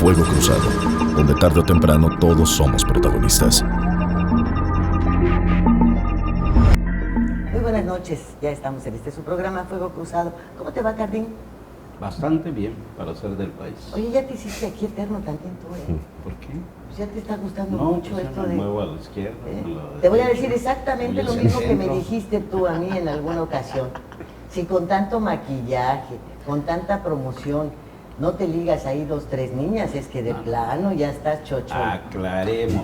Fuego Cruzado, donde tarde o temprano todos somos protagonistas. Muy buenas noches, ya estamos en su programa Fuego Cruzado. ¿Cómo te va, Cardín? Bastante bien para ser del país. Oye, ya te hiciste aquí eterno también tú, ¿eh? ¿Por qué? Pues ya te está gustando No, mucho pues esto me de... muevo a la izquierda. Te voy a decir exactamente lo Voy mismo hacia que me el centro. dijiste tú a mí en alguna ocasión. Si con tanto maquillaje, con tanta promoción, no te ligas ahí 2, 3 niñas, es que de plano ya estás chocho. Aclaremos.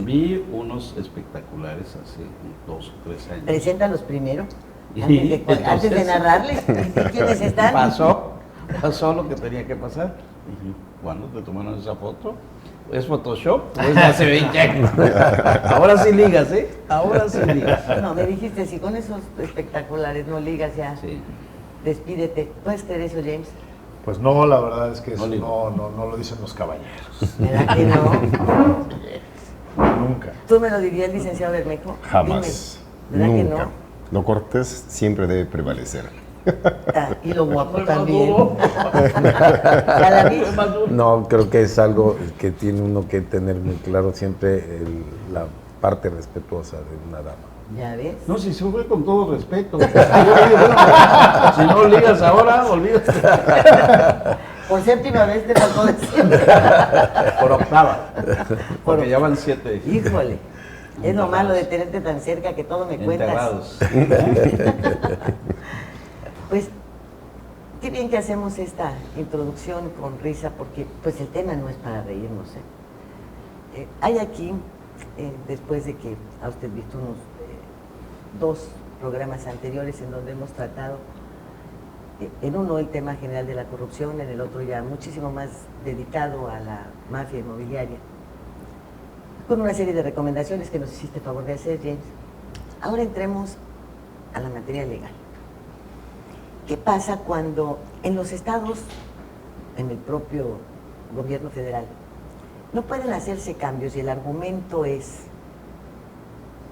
Vi unos espectaculares hace 2 o 3 años. Preséntalos primero, Y antes de narrarles. ¿Quiénes están? Pasó lo que tenía que pasar. Dije, ¿cuándo te tomaron esa foto? ¿Es Photoshop? Pues hace 20 años. Ahora sí ligas, ¿eh? Ahora sí ligas. No, me dijiste, si con esos espectaculares no ligas ya, Sí. despídete. ¿Puedes creer eso, James? Pues no, la verdad es que eso No, no lo dicen los caballeros. ¿Verdad que no? Nunca. ¿Tú me lo dirías, licenciado Bermejo? Jamás. Dime, ¿verdad Nunca. que Lo cortés siempre debe prevalecer. no? Ah, y lo guapo también. ¿Ya la vi? No, creo que es algo que tiene uno que tener muy claro siempre la parte respetuosa de una dama. ¿Ya ves? No, si sube con todo respeto. Si no ligas ahora, olvídate. Por séptima vez te pasó decir. Por octava. Porque ya van 7. Híjole. Es lo malo de tenerte tan cerca que todo me cuentas. Enterrados. Pues, qué bien que hacemos esta introducción con risa, porque pues el tema no es para reírnos. Hay aquí, después de que ha usted visto unos 2 programas anteriores en donde hemos tratado, en uno el tema general de la corrupción, en el otro ya muchísimo más dedicado a la mafia inmobiliaria, con una serie de recomendaciones que nos hiciste favor de hacer, James. Ahora entremos a la materia legal. ¿Qué pasa cuando en los estados, en el propio gobierno federal, no pueden hacerse cambios y el argumento es,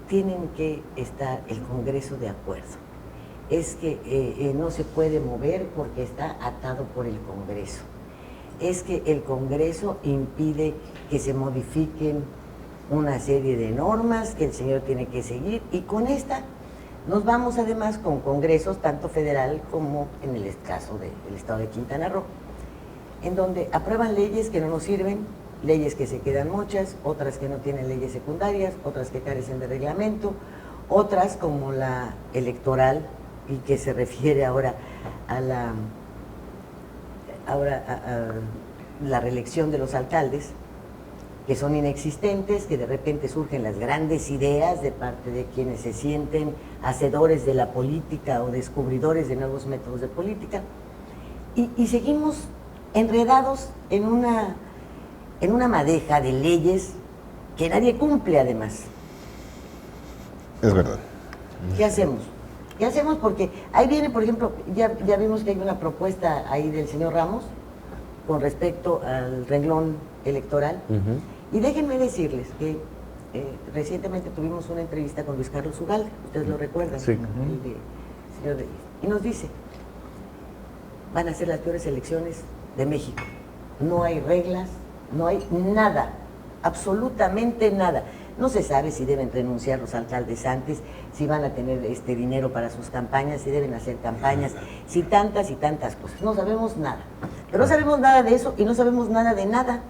tienen que estar el Congreso de acuerdo? Es que no se puede mover porque está atado por el Congreso. Es que el Congreso impide que se modifiquen una serie de normas que el señor tiene que seguir, y con esta nos vamos además con congresos, tanto federal como en el caso del estado de Quintana Roo, en donde aprueban leyes que no nos sirven, leyes que se quedan muchas, otras que no tienen leyes secundarias, otras que carecen de reglamento, otras como la electoral, y que se refiere ahora a la reelección de los alcaldes, que son inexistentes, que de repente surgen las grandes ideas de parte de quienes se sienten hacedores de la política o descubridores de nuevos métodos de política, y seguimos enredados en una madeja de leyes que nadie cumple además. Es verdad. ¿Qué hacemos? ¿Qué hacemos? Porque ahí viene, por ejemplo, ya vimos que hay una propuesta ahí del señor Ramos con respecto al renglón electoral. Y déjenme decirles que recientemente tuvimos una entrevista con Luis Carlos Ugalde, ustedes lo recuerdan, Sí. Y nos dice, van a ser las peores elecciones de México. No hay reglas, no hay nada, absolutamente nada. No se sabe si deben renunciar los alcaldes antes, si van a tener dinero para sus campañas, si deben hacer campañas, si tantas y tantas cosas. No sabemos nada. Pero no sabemos nada de eso y no sabemos nada de nada.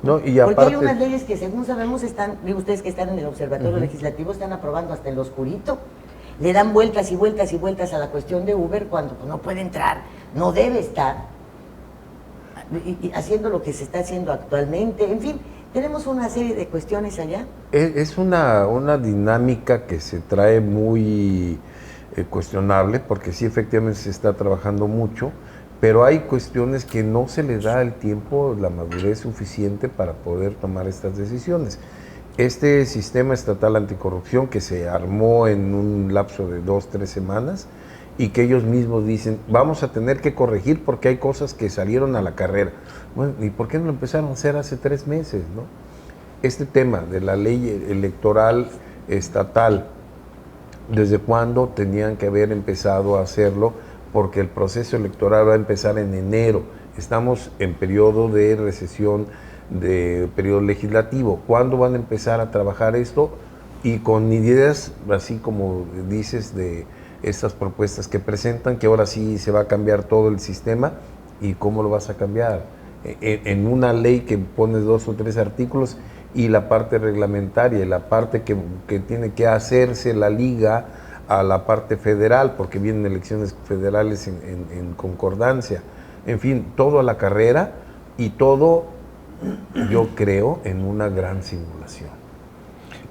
No, y Porque aparte, hay unas leyes que según sabemos están, digo, ustedes que están en el Observatorio Legislativo, están aprobando hasta en lo oscurito. Le dan vueltas y vueltas y vueltas a la cuestión de Uber cuando pues, no puede entrar, no debe estar y haciendo lo que se está haciendo actualmente. En fin, tenemos una serie de cuestiones allá. es una dinámica que se trae muy cuestionable, porque sí, efectivamente se está trabajando mucho, pero hay cuestiones que no se les da el tiempo, la madurez suficiente para poder tomar estas decisiones. Este sistema estatal anticorrupción que se armó en un lapso de 2 o 3 semanas y que ellos mismos dicen, vamos a tener que corregir porque hay cosas que salieron a la carrera. Bueno, ¿y por qué no lo empezaron a hacer hace 3 meses, no? Este tema de la ley electoral estatal, ¿desde cuándo tenían que haber empezado a hacerlo? Porque el proceso electoral va a empezar en enero Estamos en periodo de recesión, de periodo legislativo. ¿Cuándo van a empezar a trabajar esto? Y con ideas, así como dices, de estas propuestas que presentan, que ahora sí se va a cambiar todo el sistema. ¿Y cómo lo vas a cambiar? En una ley que pones 2 o 3 artículos y la parte reglamentaria, y la parte que tiene que hacerse la liga a la parte federal, porque vienen elecciones federales en concordancia. En fin, todo a la carrera y todo, yo creo, en una gran simulación,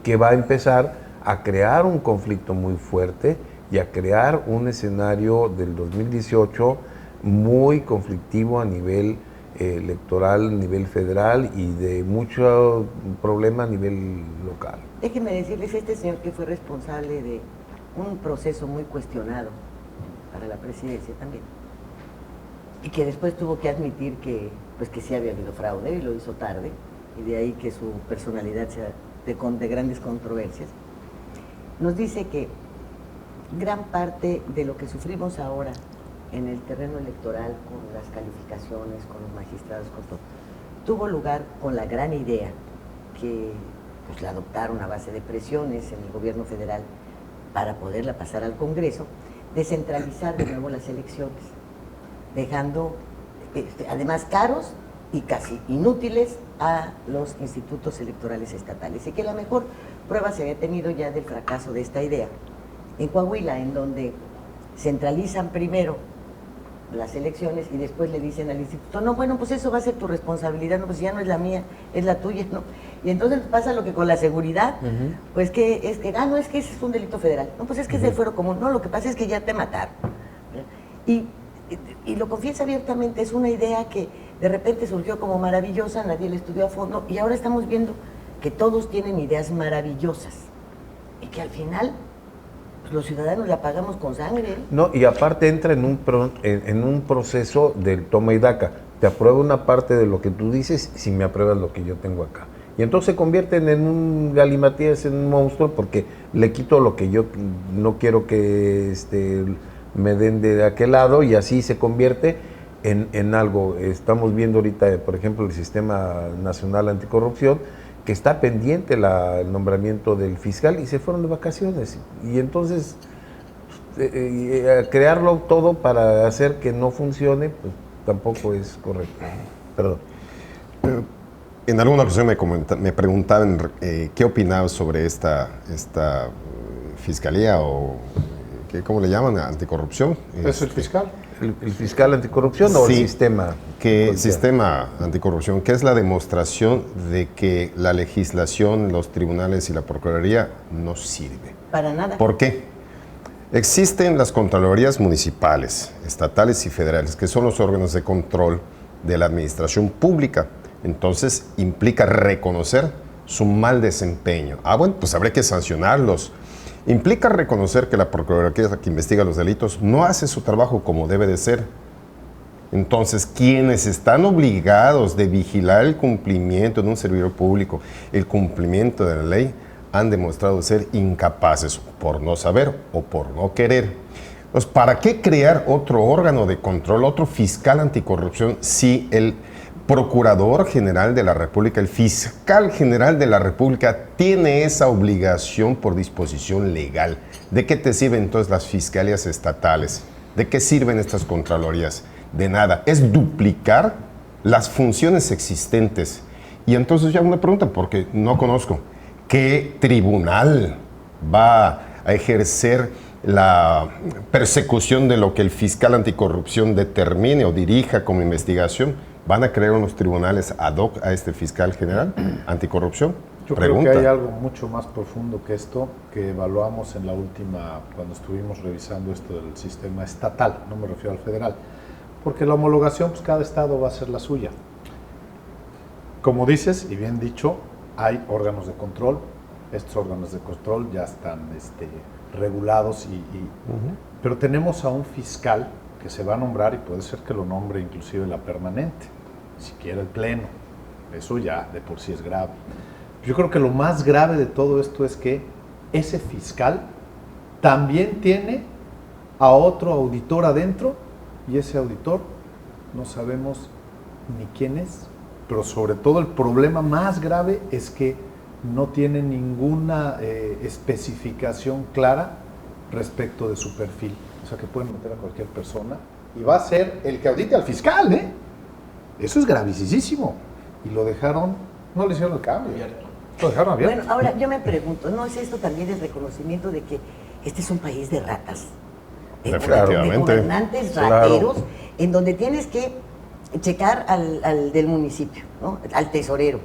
que va a empezar a crear un conflicto muy fuerte y a crear un escenario del 2018 muy conflictivo a nivel electoral, a nivel federal y de mucho problema a nivel local. Déjenme decirles, este señor que fue responsable de un proceso muy cuestionado para la presidencia también, y que después tuvo que admitir que sí había habido fraude y lo hizo tarde, y de ahí que su personalidad sea de grandes controversias, nos dice que gran parte de lo que sufrimos ahora en el terreno electoral, con las calificaciones, con los magistrados, con todo, tuvo lugar con la gran idea que pues la adoptaron a base de presiones en el gobierno federal para poderla pasar al Congreso, de centralizar de nuevo las elecciones, dejando además caros y casi inútiles a los institutos electorales estatales. Y que la mejor prueba se había tenido ya del fracaso de esta idea en Coahuila, en donde centralizan primero las elecciones y después le dicen al instituto, no, bueno, pues eso va a ser tu responsabilidad, no, pues ya no es la mía, es la tuya, ¿no? Y entonces pasa lo que con la seguridad, pues que no, es que ese es un delito federal, no, pues es que es del fuero común, no, lo que pasa es que ya te mataron. Y lo confiesa abiertamente, es una idea que de repente surgió como maravillosa, nadie la estudió a fondo, y ahora estamos viendo que todos tienen ideas maravillosas, y que al final los ciudadanos la pagamos con sangre. No, y aparte entra en un proceso del toma y daca. Te apruebo una parte de lo que tú dices si me apruebas lo que yo tengo acá. Y entonces se convierten en un galimatías, en un monstruo, porque le quito lo que yo no quiero que me den de aquel lado, y así se convierte en algo. Estamos viendo ahorita, por ejemplo, el Sistema Nacional Anticorrupción, que está pendiente el nombramiento del fiscal, y se fueron de vacaciones. Y entonces, crearlo todo para hacer que no funcione, pues tampoco es correcto. Perdón. En alguna ocasión me preguntaban qué opinaba sobre esta fiscalía o ¿cómo le llaman? Anticorrupción. ¿Es el fiscal? ¿El fiscal anticorrupción o el sistema? Sistema anticorrupción, que es la demostración de que la legislación, los tribunales y la Procuraduría no sirve. Para nada. ¿Por qué? Existen las Contralorías municipales, estatales y federales, que son los órganos de control de la administración pública. Entonces, implica reconocer su mal desempeño. Bueno, pues habrá que sancionarlos. Implica reconocer que la Procuraduría que investiga los delitos no hace su trabajo como debe de ser. Entonces, quienes están obligados de vigilar el cumplimiento de un servidor público, el cumplimiento de la ley, han demostrado ser incapaces por no saber o por no querer. Pues, ¿para qué crear otro órgano de control, otro fiscal anticorrupción, si el Procurador General de la República, el Fiscal General de la República tiene esa obligación por disposición legal? ¿De qué te sirven entonces las fiscalías estatales? ¿De qué sirven estas contralorías? De nada. Es duplicar las funciones existentes. Y entonces ya una pregunta, porque no conozco, ¿qué tribunal va a ejercer la persecución de lo que el fiscal anticorrupción determine o dirija como investigación? ¿Van a crear unos tribunales ad hoc a este fiscal general anticorrupción? Yo creo que hay algo mucho más profundo que esto, que evaluamos en la última, cuando estuvimos revisando esto del sistema estatal, no me refiero al federal, porque la homologación, pues cada estado va a hacer la suya. Como dices, y bien dicho, hay órganos de control, estos órganos de control ya están regulados, pero tenemos a un fiscal que se va a nombrar, y puede ser que lo nombre inclusive la permanente, siquiera el pleno. Eso ya de por sí es grave. Yo creo que lo más grave de todo esto es que ese fiscal también tiene a otro auditor adentro, y ese auditor no sabemos ni quién es, pero sobre todo el problema más grave es que no tiene ninguna especificación clara respecto de su perfil. O sea, que pueden meter a cualquier persona y va a ser el que audite al fiscal, ¿eh? Eso es gravísimo. Y lo dejaron, no le hicieron el cambio. Lo dejaron abierto. Bueno, ahora yo me pregunto, ¿no es esto también el reconocimiento de que este es un país de ratas? Efectivamente. De gobernantes Claro. rateros, en donde tienes que checar al del municipio, ¿no? Al tesorero,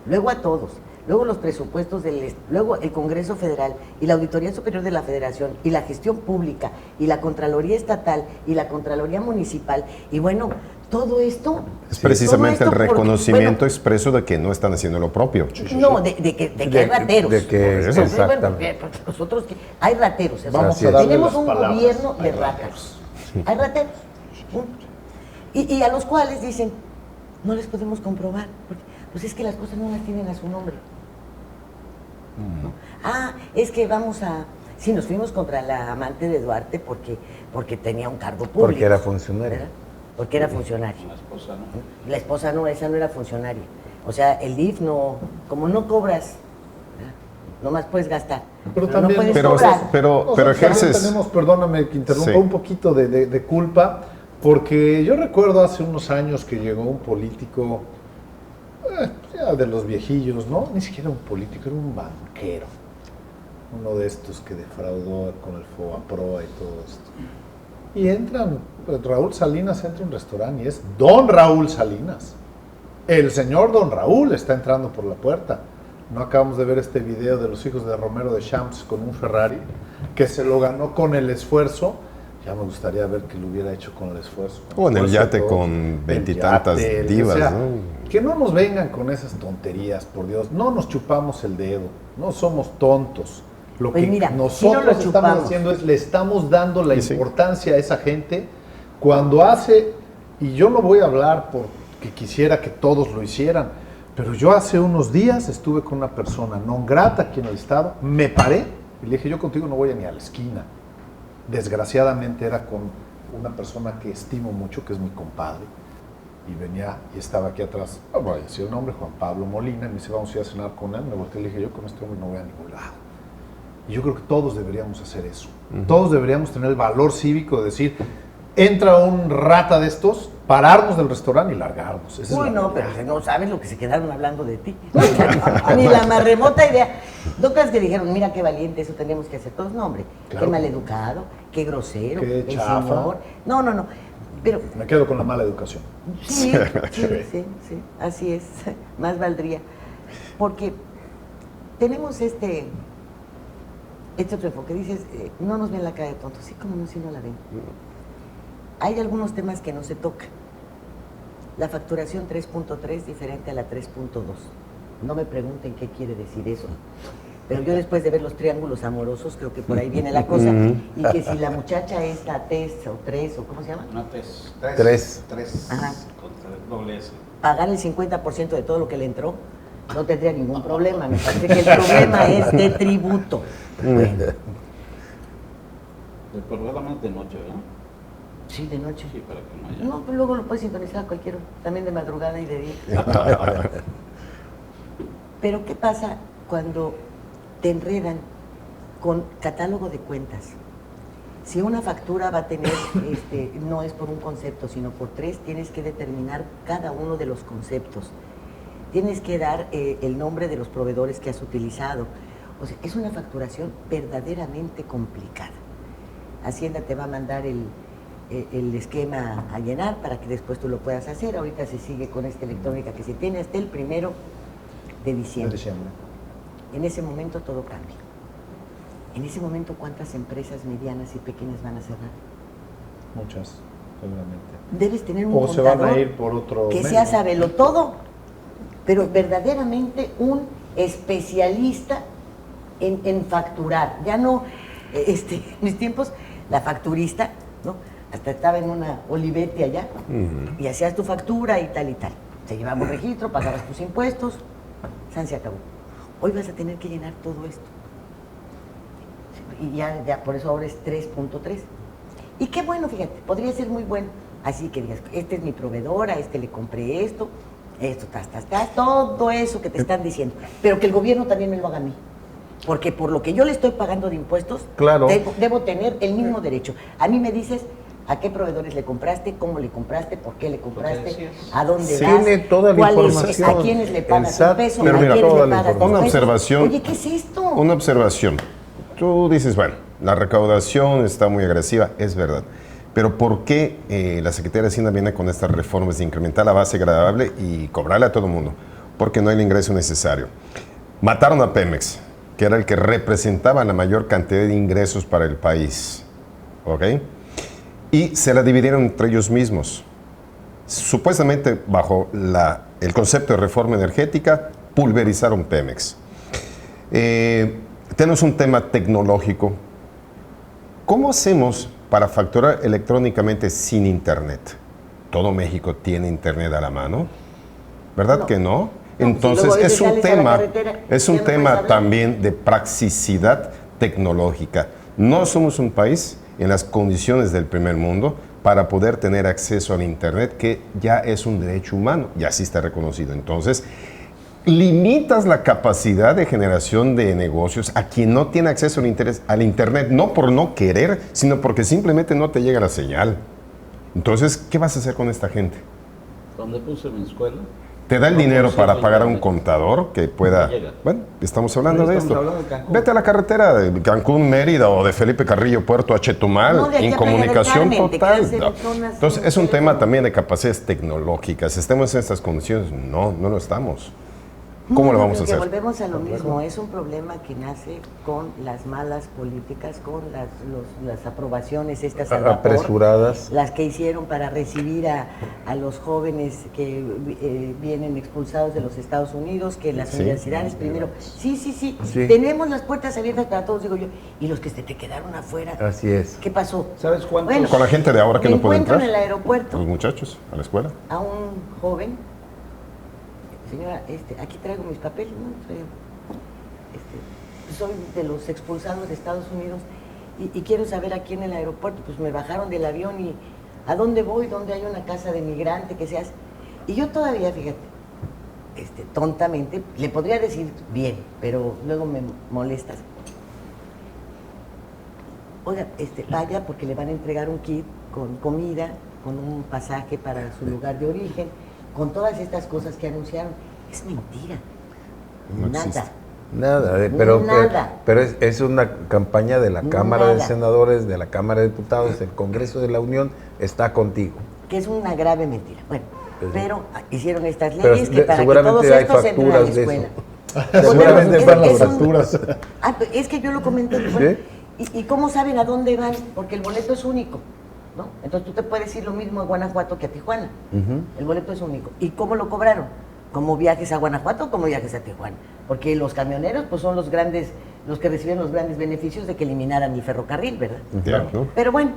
luego a todos, luego los presupuestos luego el Congreso Federal y la Auditoría Superior de la Federación y la gestión pública y la Contraloría Estatal y la Contraloría Municipal y bueno, todo esto... Es precisamente el todo esto porque, reconocimiento expreso de que no están haciendo lo propio. No, de que hay rateros. De que, Por eso. exactamente. Bueno, nosotros hay rateros. Vamos Así a es. darle Tenemos las un palabras. gobierno de Hay ratas. Hay rateros. Punto. Y a los cuales dicen, no les podemos comprobar. Porque, pues es que las cosas no las tienen a su nombre. ¿No? Ah, es que vamos a... Sí, nos fuimos contra la amante de Duarte porque tenía un cargo público. Porque era funcionaria. ¿Verdad? Porque era funcionaria. La esposa, ¿no? La esposa no, esa no era funcionaria. O sea, el DIF no, como no cobras, ¿verdad? Nomás puedes gastar. Pero no también- puedes Pero, cobrar. pero Nosotros también ejerces. tenemos, perdóname que interrumpa, Sí. un poquito de culpa, porque yo recuerdo hace unos años que llegó un político, ya de los viejillos, ¿no? Ni siquiera un político, era un banquero. Uno de estos que defraudó con el FOBAPROA y todo esto. Y entran, Raúl Salinas entra a un restaurante y es Don Raúl Salinas. El señor Don Raúl está entrando por la puerta. ¿No acabamos de ver este video de los hijos de Romero de Champs con un Ferrari que se lo ganó con el esfuerzo? Ya me gustaría ver que lo hubiera hecho con el esfuerzo. O en el esfuerzo yate todo. con El veintitantas yate, divas, o sea, ¿no? Que no nos vengan con esas tonterías, por Dios. No nos chupamos el dedo, no somos tontos. Lo Pues que mira, sí nosotros nos lo estamos chupamos. haciendo es le estamos dando la Y sí. importancia a esa gente cuando hace, y yo no voy a hablar porque quisiera que todos lo hicieran, pero yo hace unos días estuve con una persona non grata aquí en el estado, me paré y le dije, yo contigo no voy ni a la esquina. Desgraciadamente era con una persona que estimo mucho, que es mi compadre, y venía y estaba aquí atrás, no voy a decir el nombre, Juan Pablo Molina, y me dice, vamos a ir a cenar con él, me volteé y le dije, yo con este hombre no voy a ningún lado. Y yo creo que todos deberíamos hacer eso. Todos deberíamos tener el valor cívico de decir, entra un rata de estos, pararnos del restaurante y largarnos. Esa es Uy, la no, realidad. pero no sabes lo que se quedaron hablando de ti. Ni la más remota idea. ¿No crees que dijeron, mira qué valiente, eso tenemos que hacer todos? No, hombre, Claro. qué maleducado, qué grosero, Qué el chafa. señor. No. Pero Me quedo con la mala educación. sí, sí, así es. Más valdría. Porque tenemos este otro enfoque. Dices, no nos ven la cara de tontos. Sí, como no, sí no la ven. Hay algunos temas que no se tocan. La facturación 3.3 diferente a la 3.2. No me pregunten qué quiere decir eso. Pero yo después de ver los triángulos amorosos, creo que por ahí viene la cosa. Y que si la muchacha es TES o 3 o ¿cómo se llama? Una TES. Tres. Ajá. Con doble S. Pagar el 50% de todo lo que le entró, no tendría ningún problema. Me parece que el problema es de tributo. Bueno, El programa es de noche, ¿verdad? sí, de noche. Sí, para que no haya. No, pues luego lo puedes sintonizar a cualquier hora, también de madrugada y de día. Pero ¿qué pasa cuando te enredan con catálogo de cuentas? Si una factura va a tener, no es por un concepto, sino por 3, tienes que determinar cada uno de los conceptos. Tienes que dar el nombre de los proveedores que has utilizado. O sea, es una facturación verdaderamente complicada. Hacienda te va a mandar el esquema a llenar para que después tú lo puedas hacer. Ahorita se sigue con esta electrónica que se tiene hasta el 1 de diciembre. En ese momento todo cambia. En ese momento, ¿cuántas empresas medianas y pequeñas van a cerrar? Muchas, seguramente. Debes tener un O se van a contador ir por otro que medio. sea sabelo todo, pero verdaderamente un especialista en facturar. Ya no, en mis tiempos, la facturista, ¿no? Hasta estaba en una Olivetti allá y hacías tu factura y tal y tal. Se llevaba un registro, pagabas tus impuestos, se acabó. Hoy vas a tener que llenar todo esto. Y ya por eso ahora es 3.3. Y qué bueno, fíjate, podría ser muy bueno. así que digas, este es mi proveedor, a este le compré esto, todo eso que te están diciendo, pero que el gobierno también me lo haga a mí. Porque por lo que yo le estoy pagando de impuestos, Claro. debo tener el mismo derecho. A mí me dices a qué proveedores le compraste, cómo le compraste, por qué le compraste, a dónde vas, Tiene toda la información. a quiénes le pagas El SAT, un peso, pero a mira, quiénes toda le la pagas información. Una un peso. observación. Oye, ¿qué es esto? Una observación. Tú dices, bueno, la recaudación está muy agresiva, es verdad. Pero ¿por qué la Secretaría de Hacienda viene con estas reformas de incrementar la base gravable y cobrarle a todo el mundo? Porque no hay el ingreso necesario. Mataron a Pemex, que era el que representaba la mayor cantidad de ingresos para el país. ¿Ok? Y se la dividieron entre ellos mismos. Supuestamente, bajo el concepto de reforma energética, pulverizaron Pemex. Tenemos un tema tecnológico. ¿Cómo hacemos para facturar electrónicamente sin Internet? ¿Todo México tiene Internet a la mano? ¿Verdad No. que no? No, Entonces, si luego es un sales a la tema, carretera, es ya un no tema puedes hablar. también de praxicidad tecnológica. No somos un país en las condiciones del primer mundo para poder tener acceso al Internet, que ya es un derecho humano, y así está reconocido. Entonces, limitas la capacidad de generación de negocios a quien no tiene acceso al Internet, no por no querer, sino porque simplemente no te llega la señal. Entonces, ¿qué vas a hacer con esta gente? Donde puse mi escuela. ¿Te da el No dinero consigo para pagar a un internet. contador que pueda...? No llega. Bueno, estamos hablando Pero de estamos esto. hablando de Cancún. Vete a la carretera de Cancún, Mérida o de Felipe Carrillo, Puerto a Chetumal, No, de aquí a Playa del incomunicación Carmen, te total. quedas en No. zonas Entonces, sin es un tema teléfono. también de capacidades tecnológicas. ¿Estamos en estas condiciones? No, no lo estamos. ¿Cómo lo No, vamos a porque hacer? volvemos a lo mismo, es un problema que nace con las malas políticas, con las aprobaciones estas al vapor, Apresuradas. las que hicieron para recibir a los jóvenes que vienen expulsados de los Estados Unidos, que las Sí. universidades primero, sí, Sí. tenemos las puertas abiertas para todos, digo yo, y los que se te quedaron afuera, Así es. ¿qué pasó? ¿Sabes cuántos? Bueno, Con la gente de ahora que me no puede encuentro entrar. en el aeropuerto Los muchachos, a la escuela. a un joven, señora, aquí traigo mis papeles, ¿no? Soy de los expulsados de Estados Unidos y quiero saber aquí en el aeropuerto, pues me bajaron del avión y ¿a dónde voy? ¿Dónde hay una casa de migrante que se hace? Y yo todavía, fíjate, tontamente, le podría decir bien, pero luego me molestas. Oiga, vaya porque le van a entregar un kit con comida, con un pasaje para su lugar de origen, con todas estas cosas que anunciaron. Es mentira. No Nada. existe. Nada, Nada. pero es una campaña de la Cámara de Nada. Senadores, de la Cámara de Diputados, el Congreso de la Unión está contigo. Que es una grave mentira. Bueno, Pues sí. pero hicieron estas Pero leyes que para que seguramente todos hay estos entren a la facturas de eso. escuela. Seguramente Es- están las es un- facturas. Pues es que yo lo comenté. Bueno, ¿y cómo saben a dónde van? Porque el boleto es único, ¿no? Entonces tú te puedes ir lo mismo a Guanajuato que a Tijuana. El boleto es único. ¿Y cómo lo cobraron? ¿Como viajes a Guanajuato o como viajes a Tijuana? Porque los camioneros pues son los grandes, los que reciben los grandes beneficios de que eliminaran el ferrocarril, ¿verdad? Ya, ¿no? Pero bueno,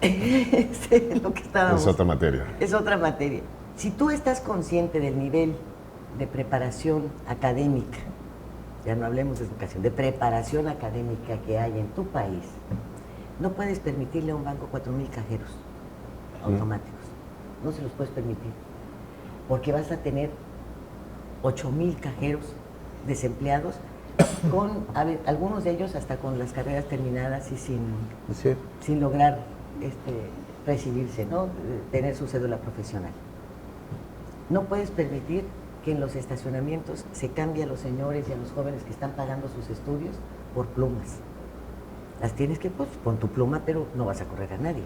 lo que estábamos... Es otra materia. Es otra materia. Si tú estás consciente del nivel de preparación académica, ya no hablemos de educación, de preparación académica que hay en tu país, no puedes permitirle a un banco 4,000 cajeros automáticos. No se los puedes permitir. Porque vas a tener 8,000 cajeros desempleados, con algunos de ellos hasta con las carreras terminadas y sin lograr recibirse, ¿no? Tener su cédula profesional. No puedes permitir que en los estacionamientos se cambie a los señores y a los jóvenes que están pagando sus estudios por plumas. Las tienes que, pues, con tu pluma, pero no vas a correr a nadie.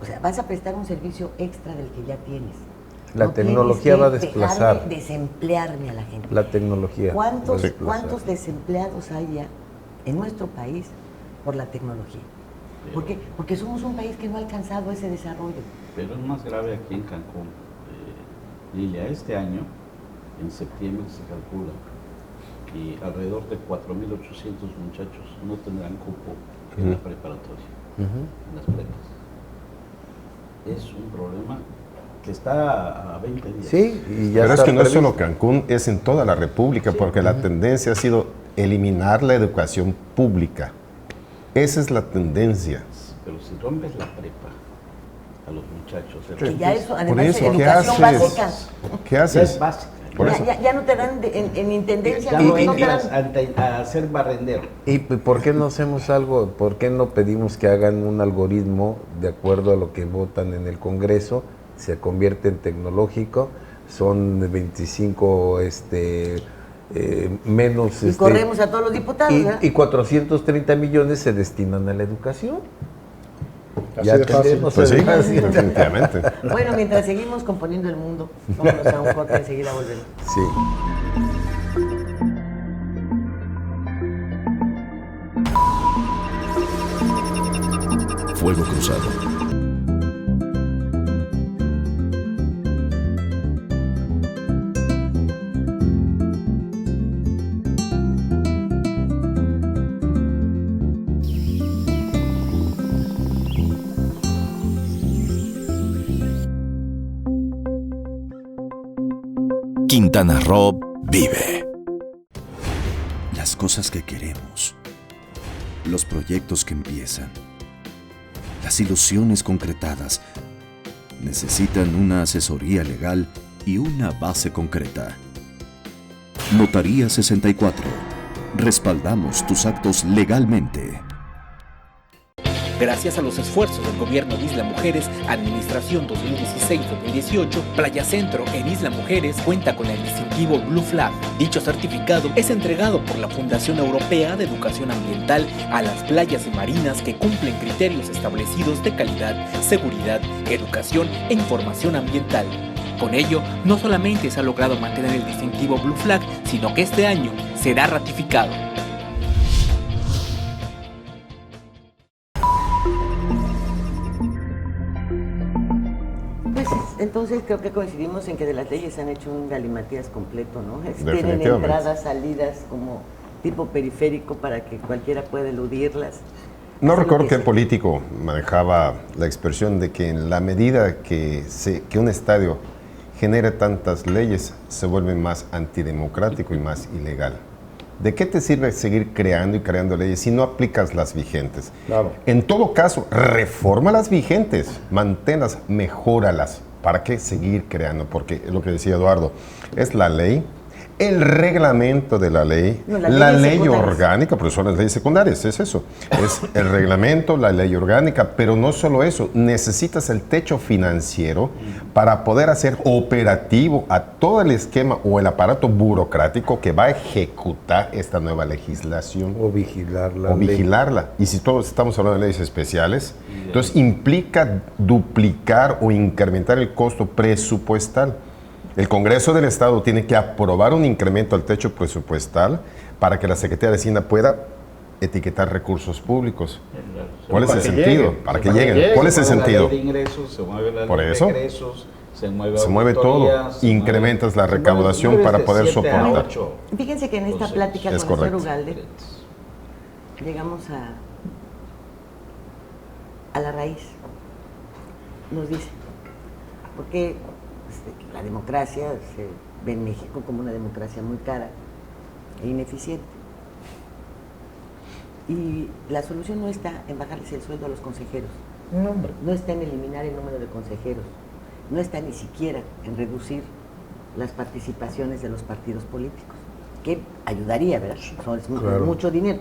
O sea, vas a prestar un servicio extra del que ya tienes. La No tecnología tienes va a que desplazar. dejar de desemplearme a la gente. La tecnología. ¿Cuántos desplazar. desempleados hay ya en nuestro país por la tecnología? ¿Por qué? Porque somos un país que no ha alcanzado ese desarrollo. Pero es más grave aquí en Cancún. Lilia, este año, en septiembre se calcula que alrededor de 4,800 muchachos no tendrán cupo en la preparatoria, en las prepas. Es un problema que está a 20 días. Sí, y ya Pero es está que no es previsto. solo Cancún, es en toda la República, porque la tendencia ha sido eliminar la educación pública. Esa es la tendencia. Pero si rompes la prepa a los muchachos. Que ya eso, Por además, eso, es ¿qué educación haces? básica. ¿Qué Ya haces? es básica. Por Ya, eso. ya no te dan en intendencia, Ya no, no no te dan. entras a ser barrendero. ¿Y por qué no hacemos algo? ¿Por qué no pedimos que hagan un algoritmo de acuerdo a lo que votan en el Congreso? Se convierte en tecnológico, son 25 menos... Y corremos a todos los diputados, ¿verdad? y 430 millones se destinan a la educación. Así de fácil. tendremos Pues sí, fácil. definitivamente. Bueno, mientras seguimos componiendo el mundo, vámonos a un corte, enseguida volvemos. Sí. Fuego Cruzado. Quintana Roo vive. Las cosas que queremos. Los proyectos que empiezan. Las ilusiones concretadas necesitan una asesoría legal y una base concreta. Notaría 64. Respaldamos tus actos legalmente. Gracias a los esfuerzos del gobierno de Isla Mujeres, Administración 2016-2018, Playa Centro en Isla Mujeres cuenta con el distintivo Blue Flag. Dicho certificado es entregado por la Fundación Europea de Educación Ambiental a las playas y marinas que cumplen criterios establecidos de calidad, seguridad, educación e información ambiental. Con ello, no solamente se ha logrado mantener el distintivo Blue Flag, sino que este año será ratificado. Pues entonces creo que coincidimos en que de las leyes han hecho un galimatías completo, ¿no? Tienen Definitivamente. entradas, salidas como tipo periférico para que cualquiera pueda eludirlas. No Es lo recuerdo que qué se- político manejaba la expresión de que en la medida que un estadio genere tantas leyes, se vuelve más antidemocrático y más ilegal. ¿De qué te sirve seguir creando y creando leyes si no aplicas las vigentes? Claro. En todo caso, reforma las vigentes, manténlas, mejóralas. ¿Para qué seguir creando? Porque es lo que decía Eduardo, es la ley, el reglamento de la ley, No, las la leyes ley secundarias. orgánica, pero son las leyes secundarias, es eso. Es el reglamento, la ley orgánica, pero no solo eso, necesitas el techo financiero para poder hacer operativo a todo el esquema o el aparato burocrático que va a ejecutar esta nueva legislación. O vigilarla. O vigilarla. Y si todos estamos hablando de leyes especiales, entonces implica duplicar o incrementar el costo presupuestal. El Congreso del Estado tiene que aprobar un incremento al techo presupuestal para que la Secretaría de Hacienda pueda etiquetar recursos públicos. ¿Cuál es el sentido? Para que lleguen. ¿Cuál es el Se mueve sentido? la ley de ingresos, se mueve la Por ley eso. de egresos, se mueve todo. auditoría, se Incrementas la se mueve- recaudación mueves para de poder 7 a soportar. 8. Fíjense que en esta Entonces, plática es con el señor correcto. Ugalde llegamos a la raíz. Nos dice, porque la democracia se ve en México como una democracia muy cara e ineficiente. Y la solución no está en bajarles el sueldo a los consejeros, no está en eliminar el número de consejeros, no está ni siquiera en reducir las participaciones de los partidos políticos, que ayudaría, ¿verdad? Es Claro. mucho dinero,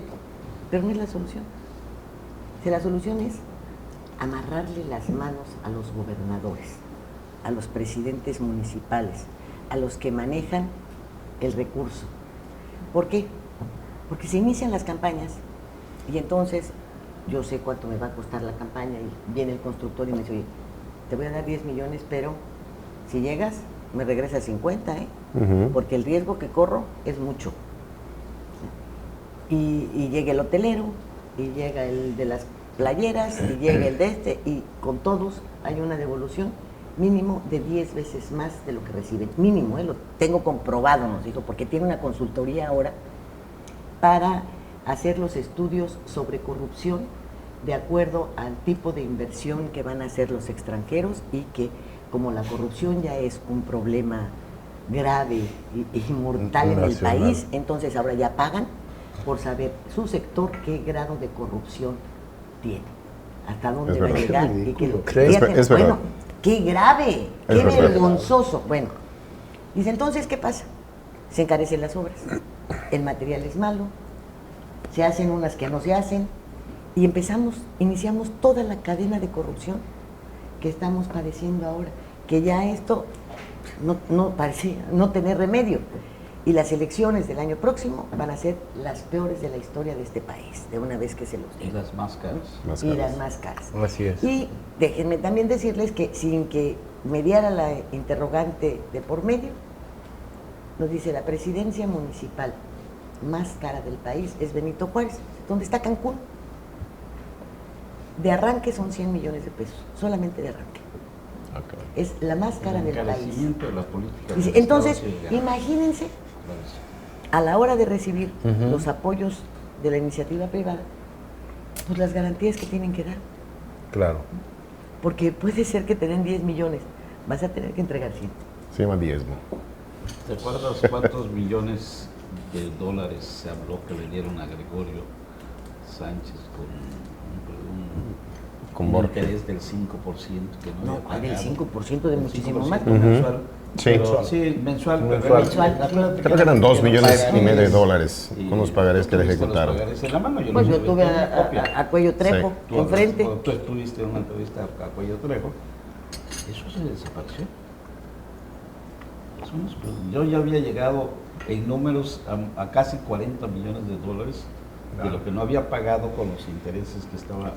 pero no es la solución. Si la solución es amarrarle las manos a los gobernadores, a los presidentes municipales, a los que manejan el recurso. ¿Por qué? Porque se inician las campañas y entonces yo sé cuánto me va a costar la campaña y viene el constructor y me dice, oye, te voy a dar 10 millones, pero si llegas, me regresas 50, porque el riesgo que corro es mucho. Y llega el hotelero, y llega el de las playeras, y llega el de este, y con todos hay una devolución mínimo de 10 veces más de lo que reciben. Mínimo, lo tengo comprobado, nos dijo, porque tiene una consultoría ahora para hacer los estudios sobre corrupción de acuerdo al tipo de inversión que van a hacer los extranjeros y que como la corrupción ya es un problema grave y mortal en el Nacional. país, entonces ahora ya pagan por saber su sector qué grado de corrupción tiene. hasta dónde Es va a verdad. llegar. Qué Y que ridículo. fíjate, Es verdad. bueno, qué grave, Es qué verdad. vergonzoso. Bueno, dice, entonces, ¿qué pasa? Se encarecen las obras, el material es malo, se hacen unas que no se hacen, y iniciamos toda la cadena de corrupción que estamos padeciendo ahora, que ya esto no parece no tener remedio. Y las elecciones del año próximo van a ser las peores de la historia de este país, de una vez que se los Y diga. las máscaras. Más Y caras. las más caras. Así es. Y déjenme también decirles que sin que mediara la interrogante de por medio, nos dice la presidencia municipal más cara del país es Benito Juárez, donde está Cancún. De arranque son 100 millones de pesos, solamente de arranque. Ah, caray. Es la más cara El del país. encarecimiento de la política. Dice, del entonces, Estado, sí, ya. imagínense, a la hora de recibir los apoyos de la iniciativa privada, pues las garantías que tienen que dar. Claro. Porque puede ser que te den 10 millones, vas a tener que entregar 100. Se llama diezmo. ¿Te acuerdas cuántos millones de dólares se habló que le dieron a Gregorio Sánchez con un Borja. interés del 5% que no, No, había ¿cuál del pagado? 5% de El muchísimo 5% más? mensual. Sí. Pero, sí, mensual. pero Mensual. era- acuérdate Creo que eran 2 millones y medio de pagares dólares y con los pagarés que le tuviste los ejecutaron. pagares en la mano, Pues no yo tuve tuve una copia. a Cuello Trejo Sí. enfrente. Tú estuviste en una entrevista a Cuello Trejo. Eso se desapareció. Eso no es- yo ya había llegado en números a casi 40 millones de dólares de lo que no había pagado con los intereses que estaba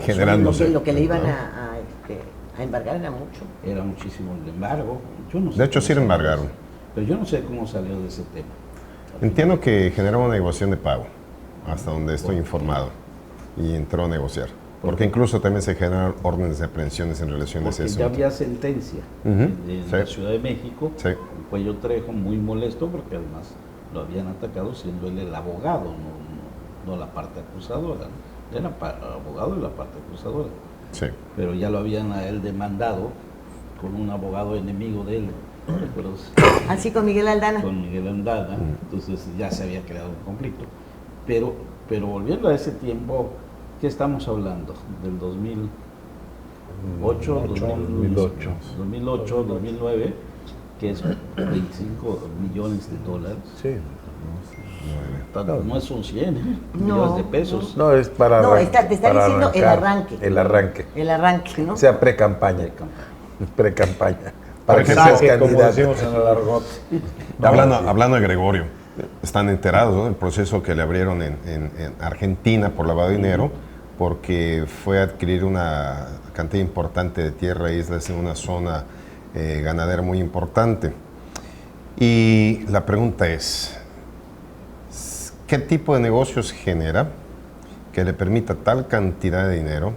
Generando. Lo que le iban a embargar era mucho. Era muchísimo el embargo. Yo no sé De hecho, cómo sí lo salió embargaron. eso. Pero yo no sé cómo salió de ese tema. Entiendo que generó una negociación de pago, hasta donde estoy informado, y entró a negociar. Porque incluso también se generaron órdenes de aprehensiones en relación a ese Porque ya asunto. había sentencia Ujú, en sí. la Ciudad de México. Sí. Cuello Trejo muy molesto porque además lo habían atacado siendo él el abogado, no la parte acusadora. ¿no? Era abogado de la parte acusadora. Sí. Pero ya lo habían a él demandado con un abogado enemigo de él, ¿no recuerdas? Así con Miguel Aldana. Con Miguel Andana, entonces ya se había creado un conflicto. Pero volviendo a ese tiempo, ¿qué estamos hablando? Del 2008, 2009, que es 25 millones de dólares. Sí. No son 100 No, millones de pesos. No, es para No, te está para diciendo el arrancar. arranque. El arranque. El arranque, ¿no? O sea, pre-campaña. Pre-campaña. Para Para que que seas saque, como candidato. decimos en el argot. Hablando de Gregorio, están enterados, ¿no?, del proceso que le abrieron en Argentina por lavado de dinero, porque fue a adquirir una cantidad importante de tierra e islas en una zona ganadera muy importante. Y la pregunta es, ¿qué tipo de negocios genera que le permita tal cantidad de dinero,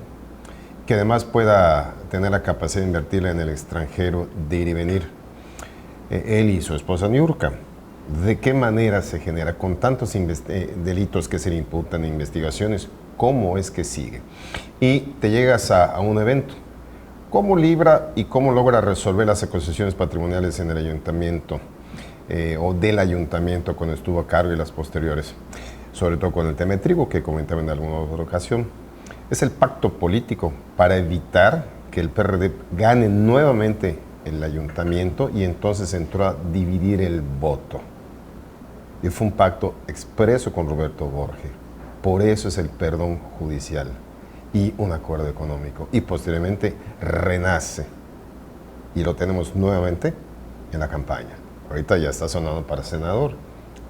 que además pueda tener la capacidad de invertirla en el extranjero, de ir y venir? Él y su esposa Niurka. ¿De qué manera se genera con tantos delitos que se le imputan en investigaciones? ¿Cómo es que sigue? Y te llegas a un evento. ¿Cómo libra y cómo logra resolver las acusaciones patrimoniales en el ayuntamiento o del ayuntamiento cuando estuvo a cargo y las posteriores? Sobre todo con el tema de trigo que comentaba en alguna otra ocasión. Es el pacto político para evitar que el PRD gane nuevamente el ayuntamiento y entonces entró a dividir el voto. Y fue un pacto expreso con Roberto Borges. Por eso es el perdón judicial y un acuerdo económico. Y posteriormente renace. Y lo tenemos nuevamente en la campaña. Ahorita ya está sonando para senador.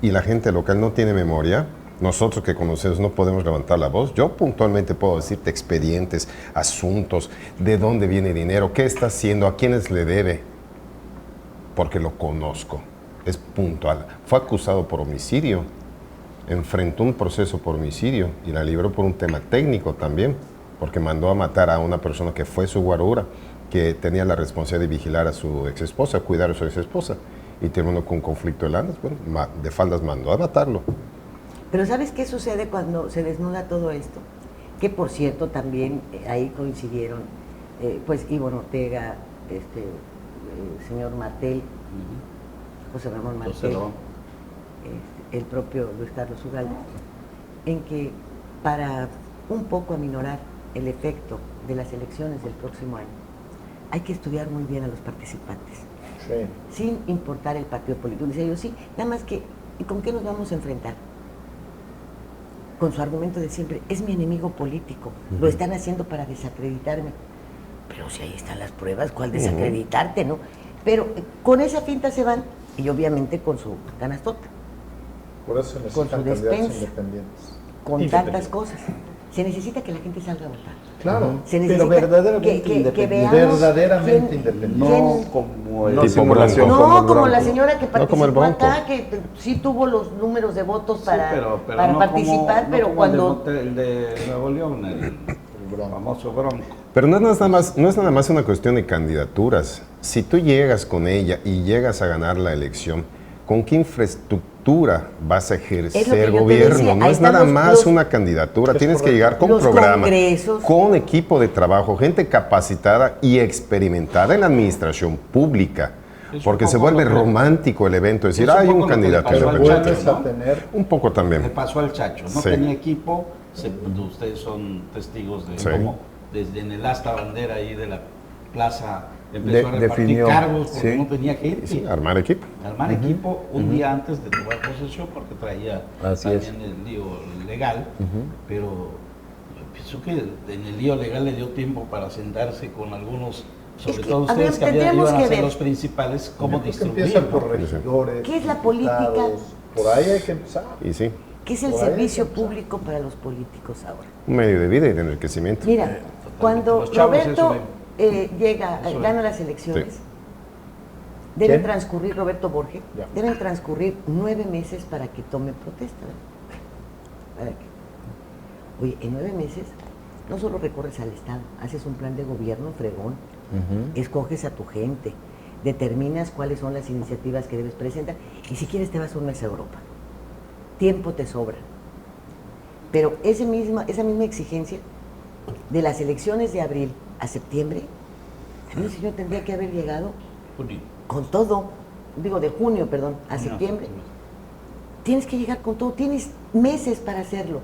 Y la gente local no tiene memoria. Nosotros que conocemos no podemos levantar la voz. Yo puntualmente puedo decirte expedientes, asuntos, de dónde viene el dinero, qué está haciendo, a quiénes le debe, porque lo conozco. Es puntual. Fue acusado por homicidio, enfrentó un proceso por homicidio y la libró por un tema técnico también, porque mandó a matar a una persona que fue su guarura, que tenía la responsabilidad de vigilar a su exesposa, cuidar a su exesposa, y terminó con un conflicto de landas. Bueno, de faldas mandó a matarlo. Pero ¿sabes qué sucede cuando se desnuda todo esto? Que por cierto también ahí coincidieron, pues Ivonne Ortega, señor Martel, José Ramón Martel, el propio Luis Carlos Ugalde, en que para un poco aminorar el efecto de las elecciones del próximo año, hay que estudiar muy bien a los participantes, sin importar el partido político. Dice yo, sí, nada más que, ¿y con qué nos vamos a enfrentar? Con su argumento de siempre, es mi enemigo político, lo están haciendo para desacreditarme. Pero si ahí están las pruebas, ¿cuál desacreditarte, no? Pero con esa finta se van, y obviamente con su canastota, Por eso se con necesitan su candidatos despensa, independientes. con tantas cosas. Se necesita que la gente salga a votar. Claro, Se necesita pero verdaderamente que independiente. veamos verdaderamente quién- independiente. No como el No, simulación tipo No, como el como la Bronco. señora que No como el participó Bronco. acá, que sí tuvo los números de votos para, pero para no participar, como, pero no como cuando... el de Nuevo León, el famoso Bronco. Pero no es nada más una cuestión de candidaturas. Si tú llegas con ella y llegas a ganar la elección, ¿con qué infraestructura vas a Es lo que ejercer yo te gobierno? decía, No ahí es están nada los- más los- una candidatura. Es Tienes que correcto. llegar con Los programa, congresos. con equipo de trabajo, gente capacitada y experimentada en la administración pública. Es Porque un se poco vuelve lo que- romántico el evento, decir, es un hay poco un lo que le candidato pasó al independiente. Chacho, Vuelves a tener Un poco Le también. pasó al Chacho, no Sí. tenía equipo, ustedes son testigos de Sí. cómo desde en el asta bandera ahí de la plaza empezó a repartir definió, cargos porque sí. no tenía gente. Sí, armar equipo. Armar equipo un día antes de tomar posesión porque traía Así también el lío legal, pero yo pienso que en el lío legal le dio tiempo para sentarse con algunos, sobre Es que, todo a ver, ustedes que tendríamos iban a que ser ver. los principales, cómo Yo creo que distribuir. empieza ¿no? por regidores. ¿Qué es la política? diputados. Por ahí hay que empezar. Y sí, ¿Qué es el Por ahí servicio empezar. público para los políticos ahora? un medio de vida y de enriquecimiento. Mira, cuando Los chavos Roberto eso llega, eso gana las elecciones, Sí. deben ¿Quién? transcurrir, Roberto Borges, Ya. deben transcurrir 9 meses para que tome protesta. ¿Para qué? Oye, en 9 meses no solo recorres al Estado, haces un plan de gobierno fregón, escoges a tu gente, determinas cuáles son las iniciativas que debes presentar y si quieres te vas un mes a Europa. Tiempo te sobra. Pero esa misma exigencia de las elecciones de abril a septiembre, también el señor tendría que haber llegado Junio. con todo, digo de junio, perdón, a septiembre. Tienes que llegar con todo, tienes meses para hacerlo,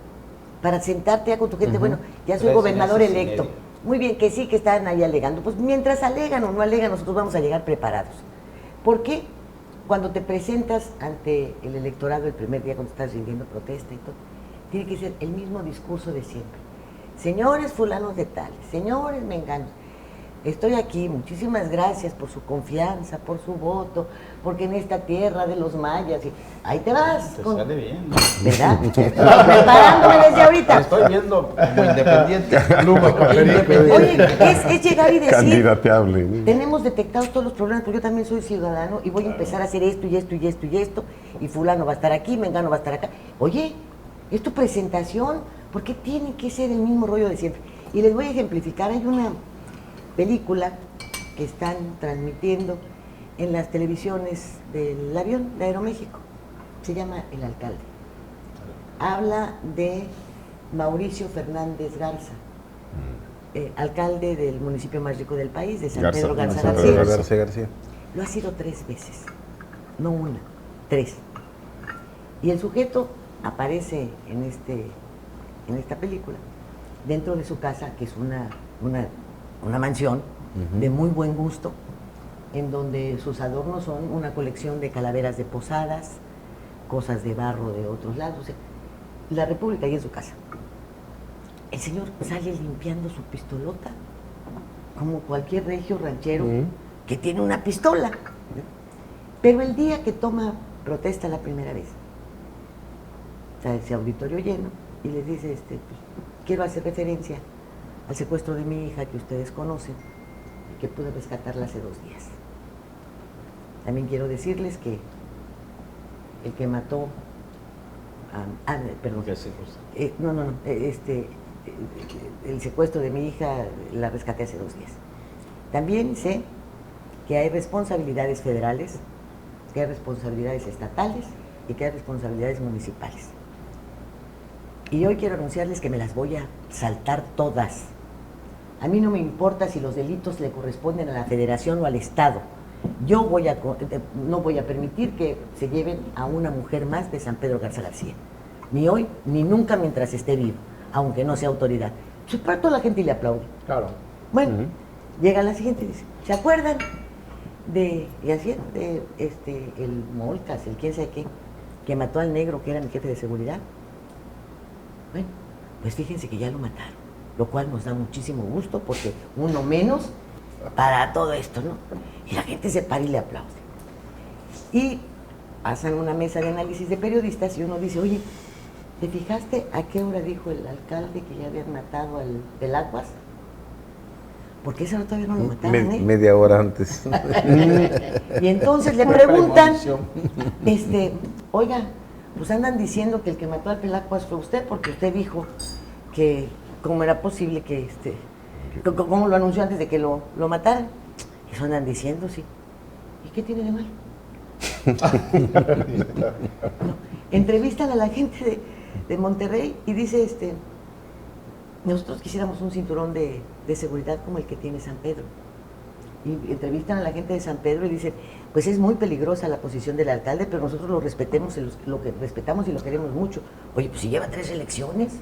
para sentarte ya con tu gente, bueno, ya soy 3 gobernador meses y electo. medio. Muy bien, que sí, que están ahí alegando. Pues mientras alegan o no alegan, nosotros vamos a llegar preparados. ¿Por qué? Cuando te presentas ante el electorado el primer día, cuando estás rindiendo protesta y todo, tiene que ser el mismo discurso de siempre. Señores fulanos de tales, señores menganos, estoy aquí, muchísimas gracias por su confianza, por su voto, porque en esta tierra de los mayas, y ahí te vas, Te con- sale bien. ¿verdad? Preparándome desde Te ahorita. estoy viendo como independiente. Oye, es llegar y decir, Candidateable. tenemos detectados todos los problemas, porque yo también soy ciudadano y voy a empezar a hacer esto y esto y esto y esto, y fulano va a estar aquí, mengano va a estar acá. Oye, es tu presentación, ¿por qué tiene que ser el mismo rollo de siempre? Y les voy a ejemplificar, hay una película que están transmitiendo en las televisiones del avión de Aeroméxico, se llama El Alcalde. Habla de Mauricio Fernández Garza, alcalde del municipio más rico del país, de San Garza, Pedro Garza San García. Pedro García García. Lo ha sido 3 veces, no una, 3. Y el sujeto aparece en esta película, dentro de su casa, que es una mansión de muy buen gusto, en donde sus adornos son una colección de calaveras de posadas, cosas de barro de otros lados, o sea, la República ahí en su casa. El señor sale limpiando su pistolota, como cualquier regio ranchero que tiene una pistola. Pero el día que toma protesta la primera vez, está ese auditorio lleno y les dice, pues, quiero hacer referencia al secuestro de mi hija que ustedes conocen y que pude rescatarla hace 2 días. También quiero decirles que el que mató perdón. ¿Qué se gusta? El secuestro de mi hija la rescaté hace 2 días. También sé que hay responsabilidades federales, que hay responsabilidades estatales y que hay responsabilidades municipales. Y hoy quiero anunciarles que me las voy a saltar todas. A mí no me importa si los delitos le corresponden a la federación o al Estado. Yo no voy a permitir que se lleven a una mujer más de San Pedro Garza García. Ni hoy, ni nunca mientras esté vivo. aunque no sea autoridad. Pues para toda la gente le aplaude. Claro. Bueno, llega la siguiente y dice, ¿se acuerdan de, y así, de el Molcas, el quién sabe qué, que mató al negro que era mi jefe de seguridad? Bueno, pues fíjense que ya lo mataron, lo cual nos da muchísimo gusto porque uno menos para todo esto, ¿no? Y la gente se para y le aplaude. Y pasan una mesa de análisis de periodistas y uno dice, oye, ¿te fijaste a qué hora dijo el alcalde que ya habían matado al Pelacuas? Porque esa hora todavía no lo mataban, ¿eh? Media hora antes. Y entonces le preguntan, oiga, pues andan diciendo que el que mató al Pelacuas fue usted, porque usted dijo que cómo era posible que cómo lo anunció antes de que lo mataran. Eso andan diciendo, sí. ¿Y qué tiene de malo? No. Entrevistan a la gente de Monterrey y dice, nosotros quisiéramos un cinturón de seguridad como el que tiene San Pedro. Y entrevistan a la gente de San Pedro y dicen, pues es muy peligrosa la posición del alcalde, pero nosotros lo respetamos y lo queremos mucho. Oye, pues si lleva 3 elecciones,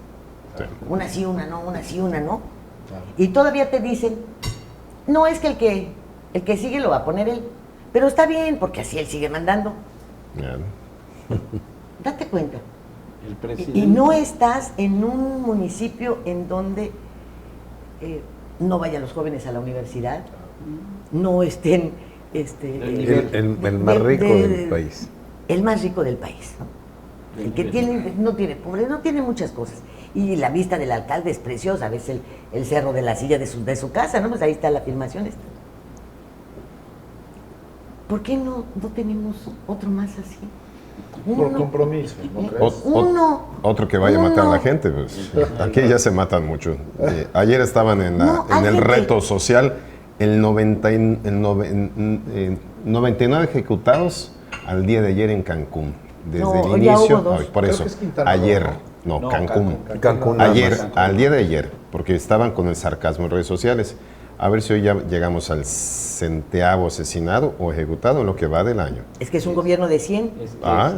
Sí. una sí, una no, una sí, una no. Y todavía te dicen, no, es que el que sigue lo va a poner él, pero está bien, porque así él sigue mandando. Ya. Date cuenta. El presidente. Y no estás en un municipio en donde no vayan los jóvenes a la universidad, no estén El más rico del país. El más rico del país. El que no tiene pobreza, no tiene muchas cosas. Y la vista del alcalde es preciosa, ves el cerro de la silla de su casa, ¿no? Pues ahí está la filmación esta. ¿Por qué no tenemos otro más así? Por compromiso, ¿no crees? Otro que vaya a matar a la gente, pues aquí ya se matan mucho. Ayer estaban en el reto social, 99 ejecutados al día de ayer en Cancún. Desde el inicio, por eso, ayer, Cancún. Al día de ayer, porque estaban con el sarcasmo en redes sociales. A ver si hoy ya llegamos al 100º asesinado o ejecutado en lo que va del año. Es que es un gobierno de 100.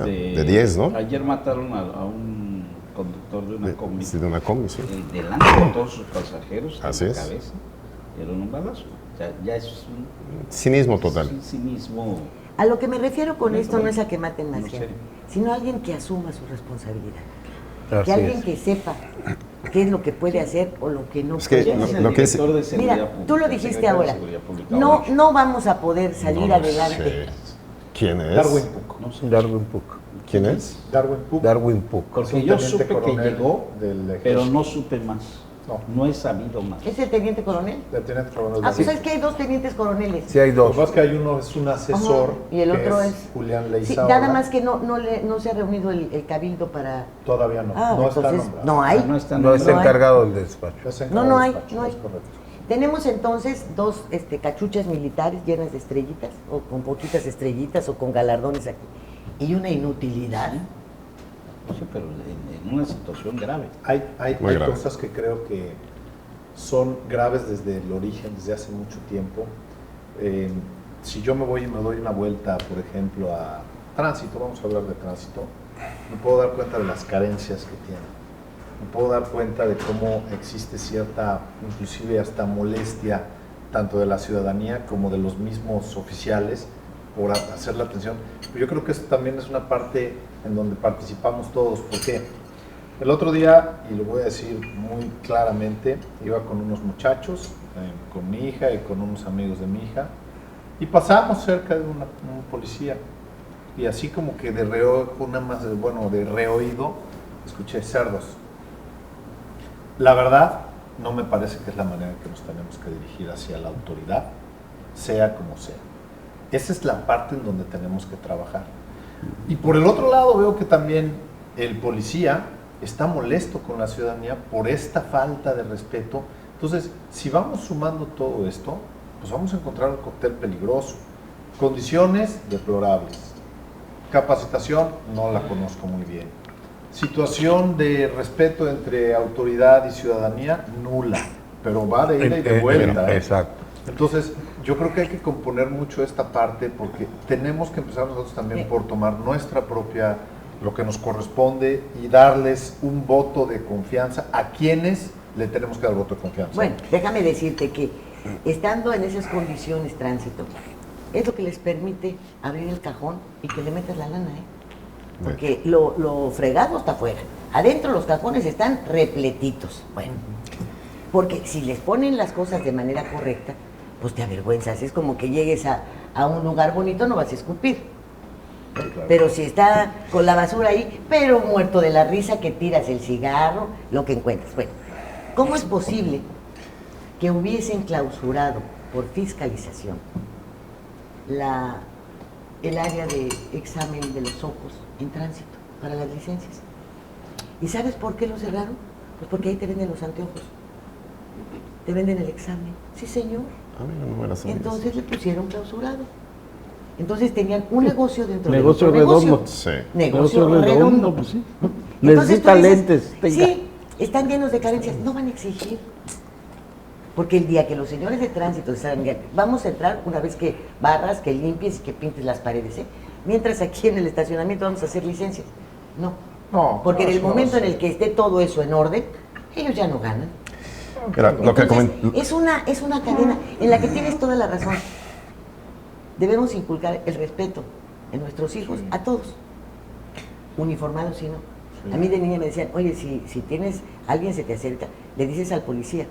De 10, ¿no? Ayer mataron a un conductor de una combi. De una combi, sí. Delante de todos sus pasajeros, Así en es. la cabeza, dieron un balazo. Ya es un Cinismo total. cinismo. A lo que me refiero con esto no es a que maten más No sé. gente, sino a alguien que asuma su responsabilidad. Así Que alguien es. que sepa qué es lo que puede hacer o lo que no Es que puede hacer. lo que es- Mira, tú lo dijiste ahora, no vamos a poder salir No lo adelante. sé. ¿Quién es? Darwin Puck. No sé. Darwin Puck. ¿Quién es? Darwin Puck. Darwin Puck. Porque un yo teniente supe que coronel llegó, del ejército. pero no supe más. No. No he sabido más. ¿Es el teniente coronel? Teniente coronel. Ah, pues es que hay 2 tenientes coroneles. Sí, hay Lo dos. que pasa es que hay uno es un asesor. Ajá, y el que otro es es Julián Sí, Leizaola. nada más que no se ha reunido el cabildo para... Todavía no. Ah, no está entonces nombrado. no hay. No está No es No hay. encargado del despacho. Es No, no hay, despacho, no hay. es correcto. Tenemos entonces 2 cachuchas militares llenas de estrellitas, o con poquitas estrellitas, o con galardones aquí. Y una inutilidad. Sí, pero en una situación grave. Hay Muy grave. cosas que creo que son graves desde el origen, desde hace mucho tiempo. Si yo me voy y me doy una vuelta, por ejemplo, a tránsito, vamos a hablar de tránsito, me puedo dar cuenta de las carencias que tiene. Me puedo dar cuenta de cómo existe cierta, inclusive hasta molestia, tanto de la ciudadanía como de los mismos oficiales por hacer la atención. Pero yo creo que eso también es una parte en donde participamos todos. ¿Por qué? El otro día, y lo voy a decir muy claramente, iba con unos muchachos, con mi hija y con unos amigos de mi hija, y pasábamos cerca de un policía, y así como que de reoído, escuché cerdos. La verdad, no me parece que es la manera en que nos tenemos que dirigir hacia la autoridad, sea como sea. Esa es la parte en donde tenemos que trabajar. Y por el otro lado veo que también el policía está molesto con la ciudadanía por esta falta de respeto. Entonces, si vamos sumando todo esto, pues vamos a encontrar un cóctel peligroso. Condiciones deplorables. Capacitación, no la conozco muy bien. Situación de respeto entre autoridad y ciudadanía, nula, pero va de ida y de vuelta. Exacto. Entonces, yo creo que hay que componer mucho esta parte porque tenemos que empezar nosotros también por tomar nuestra propia lo que nos corresponde y darles un voto de confianza a quienes le tenemos que dar voto de confianza. Bueno, déjame decirte que estando en esas condiciones tránsito, es lo que les permite abrir el cajón y que le metas la lana, porque lo fregado está afuera. Adentro los cajones están repletitos. Bueno, porque si les ponen las cosas de manera correcta, pues te avergüenzas. Es como que llegues a un lugar bonito, no vas a escupir. Claro. Pero si está con la basura ahí, pero muerto de la risa, que tiras el cigarro, lo que encuentras. Bueno, ¿cómo es posible que hubiesen clausurado por fiscalización el área de examen de los ojos en tránsito para las licencias? ¿Y sabes por qué lo cerraron? Pues porque ahí te venden los anteojos, te venden el examen. Sí, señor. No me las sabía. Entonces le pusieron clausurado. Entonces tenían un negocio dentro Negocio de otro redondo. negocio. Sí. Negocio Negocio redondo, redondo. pues sí. Entonces Necesita tú dices, lentes. Tenga. Sí, están llenos de carencias. No van a exigir. Porque el día que los señores de tránsito salgan, digan, vamos a entrar una vez que barras, que limpies y que pintes las paredes, mientras aquí en el estacionamiento vamos a hacer licencias. No. No, Porque en el no, momento sí. en el que esté todo eso en orden, ellos ya no ganan. Mira, lo que Entonces, comen- es una cadena en la que tienes toda la razón. Debemos inculcar el respeto en nuestros hijos, a todos, uniformados y no. A mí de niña me decían, oye, si tienes, alguien se te acerca, le dices al policía.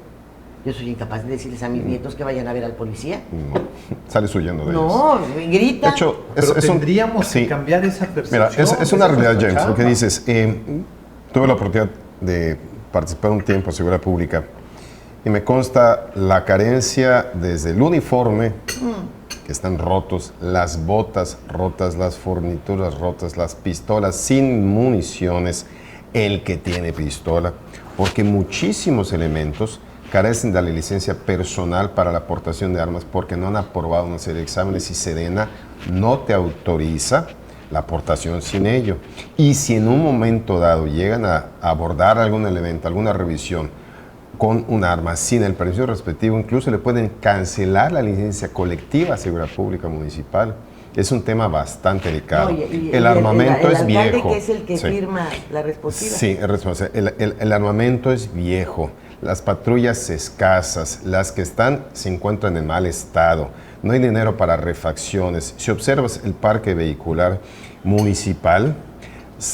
Yo soy incapaz de decirles a mis nietos que vayan a ver al policía. No, sales huyendo de ellos. No, grita. De hecho, Pero es un- tendríamos sí. que cambiar esa percepción. Mira, es una esa realidad, nuestra James, lo que chamba. dices. Tuve la oportunidad de participar un tiempo en seguridad pública y me consta la carencia desde el uniforme, que están rotos, las botas rotas, las fornituras rotas, las pistolas sin municiones, el que tiene pistola, porque muchísimos elementos carecen de la licencia personal para la aportación de armas porque no han aprobado una serie de exámenes y Sedena no te autoriza la aportación sin ello. Y si en un momento dado llegan a abordar algún elemento, alguna revisión con un arma sin el permiso respectivo, incluso le pueden cancelar la licencia colectiva a seguridad pública municipal. Es un tema bastante delicado. No, y el armamento el es alcalde, viejo. que es el que Sí. firma la responsiva. Sí, es responsable. El armamento es viejo, las patrullas escasas, las que están se encuentran en mal estado, no hay dinero para refacciones. Si observas el parque vehicular municipal,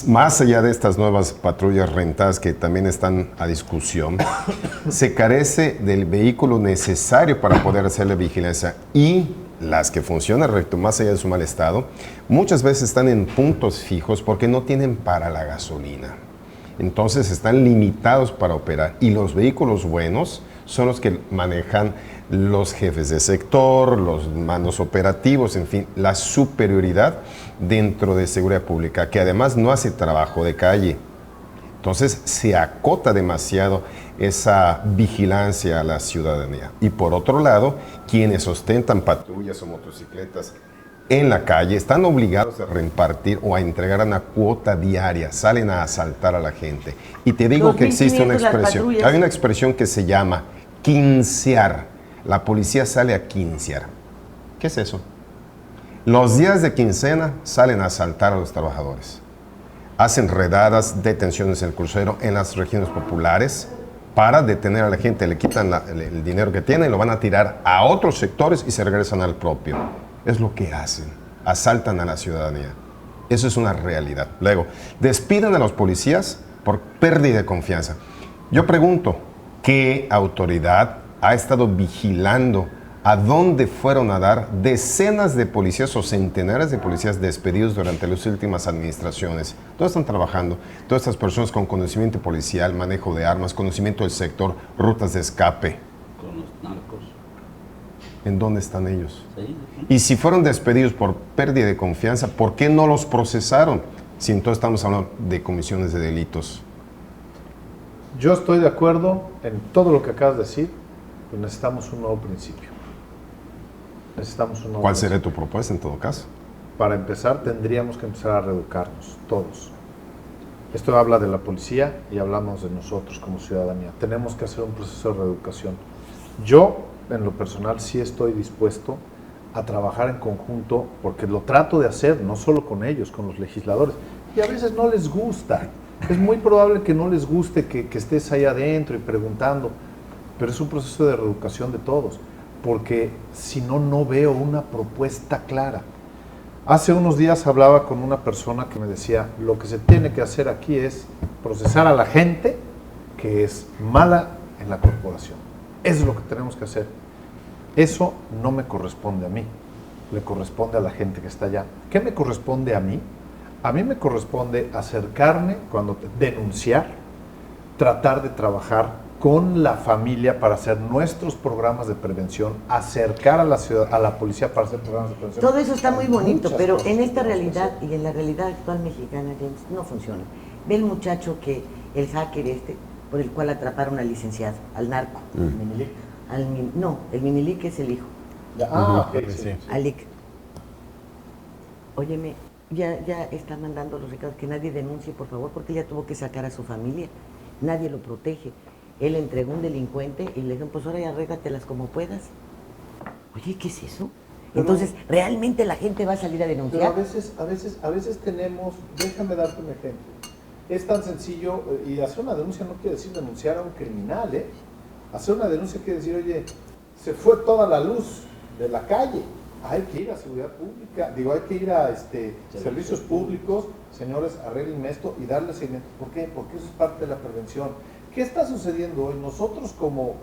más allá de estas nuevas patrullas rentadas que también están a discusión, se carece del vehículo necesario para poder hacer la vigilancia y las que funcionan recto, más allá de su mal estado, muchas veces están en puntos fijos porque no tienen para la gasolina. Entonces están limitados para operar y los vehículos buenos son los que manejan los jefes de sector, los mandos operativos, en fin, la superioridad dentro de seguridad pública, que además no hace trabajo de calle. Entonces se acota demasiado esa vigilancia a la ciudadanía. Y por otro lado, quienes ostentan patrullas o motocicletas en la calle están obligados a reimpartir o a entregar una cuota diaria, salen a asaltar a la gente. Y te digo que existe una 2.500 las expresión, patrullas. hay una expresión que se llama quincear. La policía sale a quincear. ¿Qué es eso? Los días de quincena salen a asaltar a los trabajadores. Hacen redadas, detenciones en el crucero en las regiones populares para detener a la gente, le quitan el dinero que tienen, lo van a tirar a otros sectores y se regresan al propio. Es lo que hacen, asaltan a la ciudadanía. Eso es una realidad. Luego, despiden a los policías por pérdida de confianza. Yo pregunto, ¿qué autoridad ha estado vigilando a dónde fueron a dar decenas de policías o centenares de policías despedidos durante las últimas administraciones? ¿Dónde están trabajando? Todas estas personas con conocimiento policial, manejo de armas, conocimiento del sector, rutas de escape. Con los narcos. ¿En dónde están ellos? Sí. Y si fueron despedidos por pérdida de confianza, ¿por qué no los procesaron? Si entonces estamos hablando de comisiones de delitos. Yo estoy de acuerdo en todo lo que acabas de decir, pero necesitamos un nuevo principio. Necesitamos un nuevo ¿Cuál principio. sería tu propuesta en todo caso? Para empezar, tendríamos que empezar a reeducarnos, todos. Esto habla de la policía y hablamos de nosotros como ciudadanía. Tenemos que hacer un proceso de reeducación. Yo, en lo personal, sí estoy dispuesto a trabajar en conjunto, porque lo trato de hacer, no solo con ellos, con los legisladores. y a veces no les gusta. Es muy probable que no les guste que estés ahí adentro y preguntando, pero es un proceso de reeducación de todos, porque si no, no veo una propuesta clara. Hace unos días hablaba con una persona que me decía, lo que se tiene que hacer aquí es procesar a la gente que es mala en la corporación. Eso es lo que tenemos que hacer. Eso no me corresponde a mí, le corresponde a la gente que está allá. ¿Qué me corresponde a mí? A mí me corresponde acercarme, denunciar, tratar de trabajar con la familia para hacer nuestros programas de prevención, acercar a la ciudad, a la policía para hacer programas de prevención. Todo eso está muy bonito, Muchas pero cosas en esta que realidad hacer. y en la realidad actual mexicana, James, no funciona. Ve el muchacho que, el hacker por el cual atraparon al licenciado, al narco. Minilic. El Minilic es el hijo. Ok, sí. Alic. Óyeme, ya está mandando los recados que nadie denuncie, por favor, porque él ya tuvo que sacar a su familia. Nadie lo protege. Él entregó un delincuente y le dijeron, pues ahora ya arréglatelas como puedas. Oye, ¿qué es eso? Pero, entonces, ¿realmente la gente va a salir a Pero denunciar? a veces tenemos, déjame darte un ejemplo. Es tan sencillo, y hacer una denuncia no quiere decir denunciar a un criminal, ¿eh? Hacer una denuncia quiere decir, oye, se fue toda la luz de la calle. Hay que ir a seguridad pública, hay que ir a servicios públicos, señores, arreglen esto y darle seguimiento. ¿Por qué? Porque eso es parte de la prevención. ¿Qué está sucediendo hoy? Nosotros como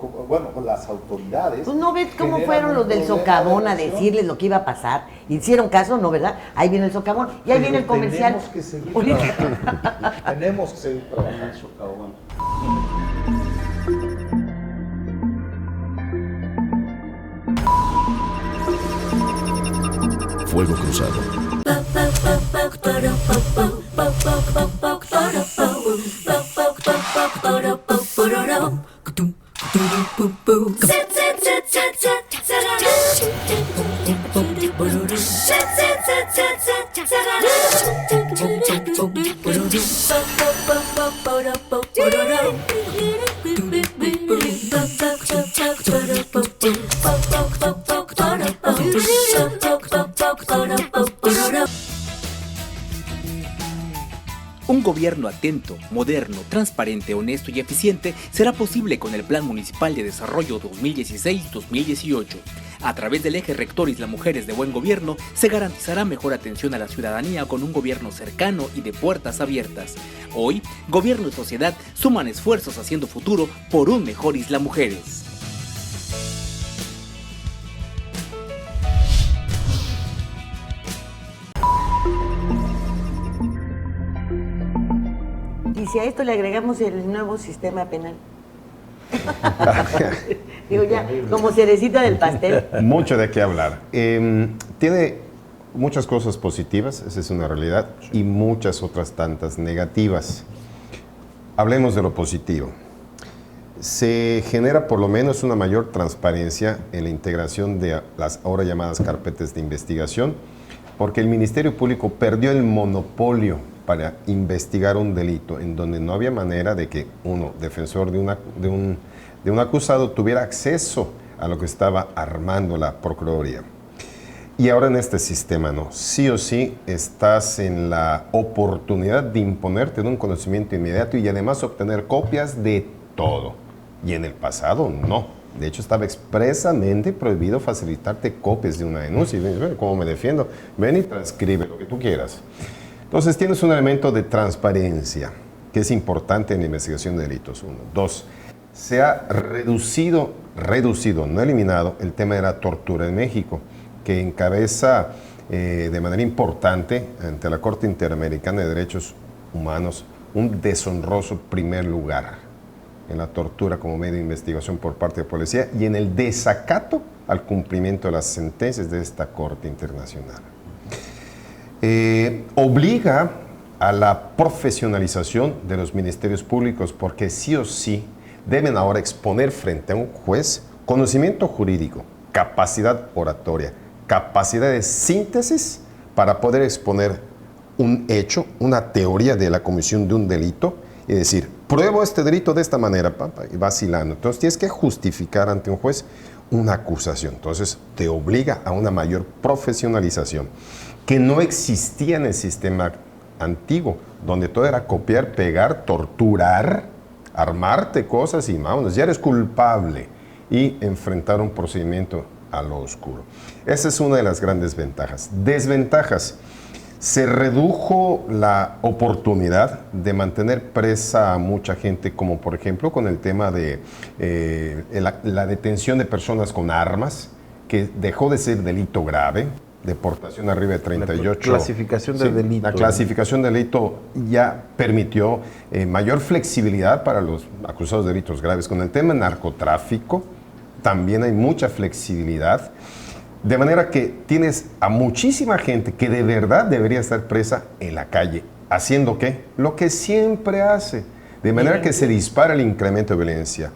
las autoridades... Pues no ves cómo generan fueron un los del problema socavón de a prevención. decirles lo que iba a pasar. ¿Hicieron caso? No, ¿verdad? Ahí viene el socavón y ahí Pero viene el comercial. Tenemos que seguir Ahorita. trabajando. Tenemos que seguir trabajando. Fuego Cruzado. Un gobierno atento, moderno, transparente, honesto y eficiente será posible con el Plan Municipal de Desarrollo 2016-2018. A través del eje rector Isla Mujeres de Buen Gobierno se garantizará mejor atención a la ciudadanía con un gobierno cercano y de puertas abiertas. Hoy, gobierno y sociedad suman esfuerzos haciendo futuro por un mejor Isla Mujeres. Y si a esto le agregamos el nuevo sistema penal. Digo ya, como cerecita del pastel. Mucho de qué hablar. Tiene muchas cosas positivas, esa es una realidad, y muchas otras tantas negativas. Hablemos de lo positivo. Se genera por lo menos una mayor transparencia en la integración de las ahora llamadas carpetas de investigación, porque el Ministerio Público perdió el monopolio para investigar un delito en donde no había manera de que uno, defensor de un acusado, tuviera acceso a lo que estaba armando la Procuraduría. Y ahora en este sistema no, sí o sí estás en la oportunidad de imponerte de un conocimiento inmediato y además obtener copias de todo. Y en el pasado no. De hecho estaba expresamente prohibido facilitarte copias de una denuncia. Y ven, ¿cómo me defiendo? Ven y transcribe lo que tú quieras. Entonces tienes un elemento de transparencia que es importante en la investigación de delitos. 1. 2. Se ha reducido, no eliminado, el tema de la tortura en México, que encabeza de manera importante ante la Corte Interamericana de Derechos Humanos un deshonroso primer lugar en la tortura como medio de investigación por parte de la policía y en el desacato al cumplimiento de las sentencias de esta Corte Internacional. Obliga a la profesionalización de los ministerios públicos porque sí o sí deben ahora exponer frente a un juez conocimiento jurídico, capacidad oratoria, capacidad de síntesis para poder exponer un hecho, una teoría de la comisión de un delito y decir, pruebo este delito de esta manera, y vacilando. Entonces tienes que justificar ante un juez una acusación. Entonces te obliga a una mayor profesionalización que no existía en el sistema antiguo, donde todo era copiar, pegar, torturar, armarte cosas y vámonos, ya eres culpable, y enfrentar un procedimiento a lo oscuro. Esa es una de las grandes ventajas. Desventajas. Se redujo la oportunidad de mantener presa a mucha gente, como por ejemplo con el tema de la detención de personas con armas, que dejó de ser delito grave, deportación arriba de 38. La clasificación de delito. La clasificación de delito ya permitió mayor flexibilidad para los acusados de delitos graves. Con el tema narcotráfico también hay mucha flexibilidad. De manera que tienes a muchísima gente que de verdad debería estar presa en la calle. ¿Haciendo qué? Lo que siempre hace. De manera que se dispara el incremento de violencia.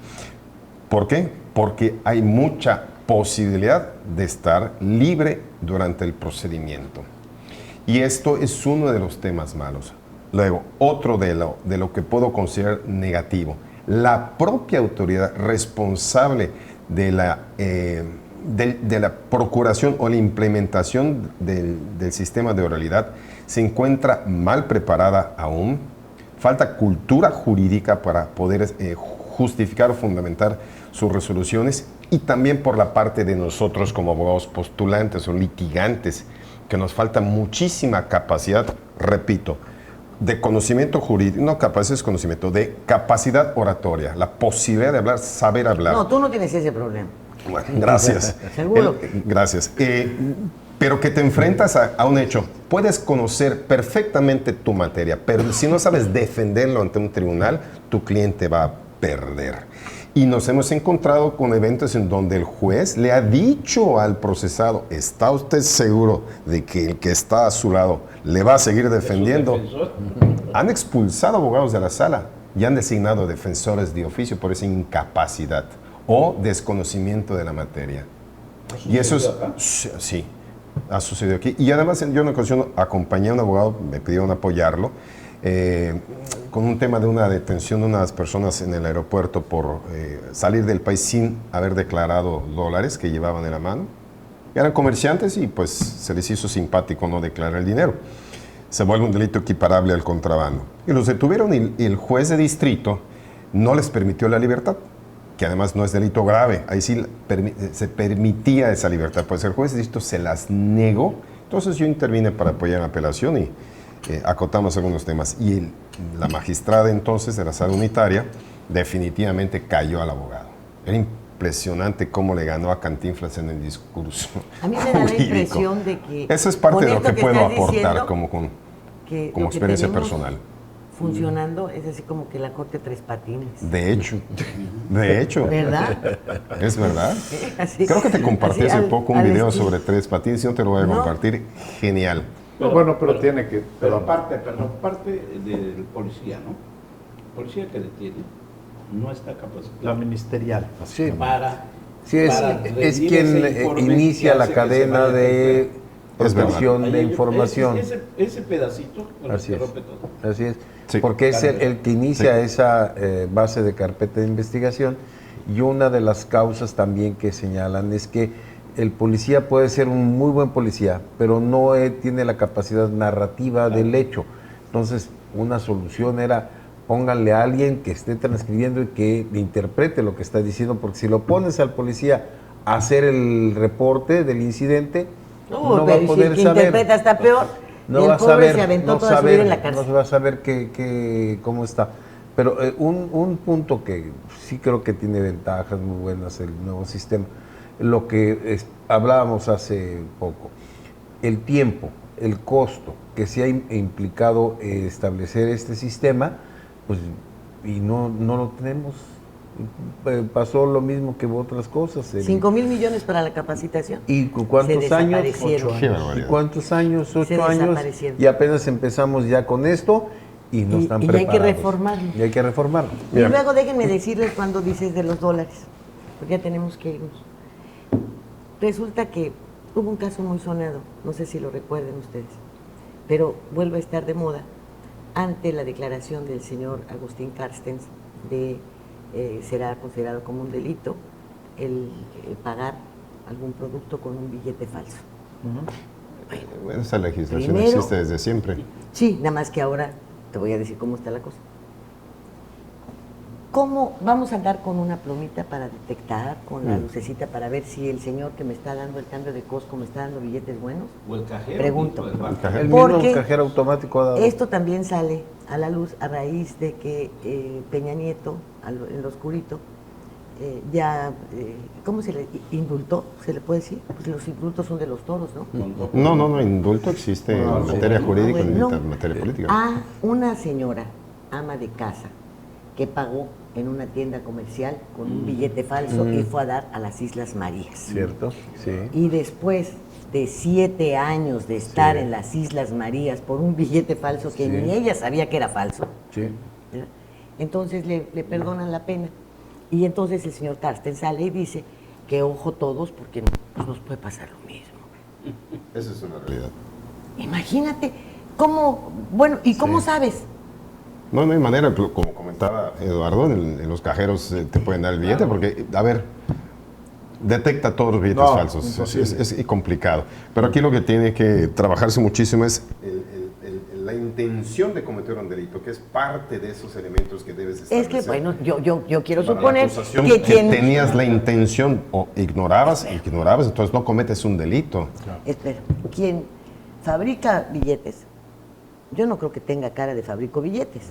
¿Por qué? Porque hay mucha posibilidad de estar libre durante el procedimiento. Y esto es uno de los temas malos. Luego, otro de lo que puedo considerar negativo. La propia autoridad responsable de la procuración o la implementación del sistema de oralidad se encuentra mal preparada aún. Falta cultura jurídica para poder justificar o fundamentar sus resoluciones, y también por la parte de nosotros como abogados postulantes o litigantes, que nos falta muchísima capacidad, repito, de conocimiento jurídico, no capacidad es conocimiento, de capacidad oratoria, la posibilidad de hablar, saber hablar. No, tú no tienes ese problema. Bueno, gracias. Seguro. Gracias. Pero que te enfrentas a un hecho. Puedes conocer perfectamente tu materia, pero si no sabes defenderlo ante un tribunal, tu cliente va a perder. Y nos hemos encontrado con eventos en donde el juez le ha dicho al procesado: ¿está usted seguro de que el que está a su lado le va a seguir defendiendo? Han expulsado abogados de la sala y han designado defensores de oficio por esa incapacidad o desconocimiento de la materia. Y eso es, sí, ha sucedido aquí. Y además yo en una ocasión acompañé a un abogado, me pidieron apoyarlo, con un tema de una detención de unas personas en el aeropuerto por salir del país sin haber declarado dólares que llevaban en la mano. Eran comerciantes y pues se les hizo simpático no declarar el dinero. Se vuelve un delito equiparable al contrabando. Y los detuvieron y el juez de distrito no les permitió la libertad, que además no es delito grave. Ahí sí se permitía esa libertad, pues el juez de distrito se las negó. Entonces yo intervine para apoyar la apelación y acotamos algunos temas. Y la magistrada entonces de la sala unitaria definitivamente cayó al abogado. Era impresionante cómo le ganó a Cantinflas en el discurso. A mí me da la impresión de que... Eso es parte de lo que puedo aportar como experiencia personal. Funcionando es así como que la corte tres patines. De hecho. ¿Verdad? Es verdad. Así, creo que te compartí hace poco un video estilo. sobre tres patines y no te lo voy a compartir. Genial. Pero tiene que... Pero aparte del policía, ¿no? El policía que detiene no está capacitado. La ministerial. Sí. Para Es quien inicia la cadena de protección de información. Ese pedacito con el que rompe todo. Así es. Sí. Porque es el que inicia esa base de carpeta de investigación, y una de las causas también que señalan es que el policía puede ser un muy buen policía, pero no tiene la capacidad narrativa del hecho. Entonces, una solución era: pónganle a alguien que esté transcribiendo y que interprete lo que está diciendo, porque si lo pones al policía a hacer el reporte del incidente, no va a poder si saber. interpreta está peor. No el va a pobre saber, se aventó no toda su vida en la cárcel. no va a saber cómo está. Pero un punto que sí creo que tiene ventajas muy buenas el nuevo sistema, lo que hablábamos hace poco, el tiempo, el costo que se ha implicado establecer este sistema, pues, y no lo tenemos. Pasó lo mismo que otras cosas. 5,000 millones para la capacitación. ¿Y cuántos Se años? desaparecieron. 8. ¿Y cuántos años? Se 8 años. desaparecieron. Y apenas empezamos ya con esto y no están y preparados. hay que reformarlo. Y hay que reformarlo. Y luego déjenme decirles cuando dices de los dólares, porque ya tenemos que irnos. Resulta que hubo un caso muy sonado, no sé si lo recuerden ustedes, pero vuelve a estar de moda ante la declaración del señor Agustín Carstens de será considerado como un delito el pagar algún producto con un billete falso. Bueno, esa legislación Primero- existe desde siempre. Sí, nada más que ahora te voy a decir cómo está la cosa. ¿Cómo vamos a andar con una plumita para detectar, con la lucecita para ver si el señor que me está dando el cambio de Costco me está dando billetes buenos? O el cajero. Pregunto. tipo de banco. El mismo Porque cajero automático ha dado. Esto también sale a la luz a raíz de que Peña Nieto, en lo oscurito, ¿cómo se le indultó? ¿Se le puede decir? Pues los indultos son de los toros, ¿no? No, indulto existe en materia jurídica y No. en materia política. A una señora, ama de casa, que pagó en una tienda comercial con un billete falso y fue a dar a las Islas Marías. ¿Cierto? Sí. Y después de 7 años de estar en las Islas Marías por un billete falso que ni ella sabía que era falso, Sí. ¿verdad? Entonces le perdonan la pena. Y entonces el señor Carsten sale y dice que ojo todos porque pues, nos puede pasar lo mismo. Esa es una realidad. Imagínate cómo, bueno, ¿y cómo sabes? No hay manera, como comentaba Eduardo, en los cajeros te pueden dar el billete porque, a ver, detecta todos los billetes No, falsos, imposible. es complicado. Pero aquí lo que tiene que trabajarse muchísimo es la intención de cometer un delito, que es parte de esos elementos que debes establecer. Es que, bueno, yo quiero Para la suponer acusación que quien... tenías la intención o ignorabas, entonces no cometes un delito. Espera, quien fabrica billetes, yo no creo que tenga cara de fabrico billetes.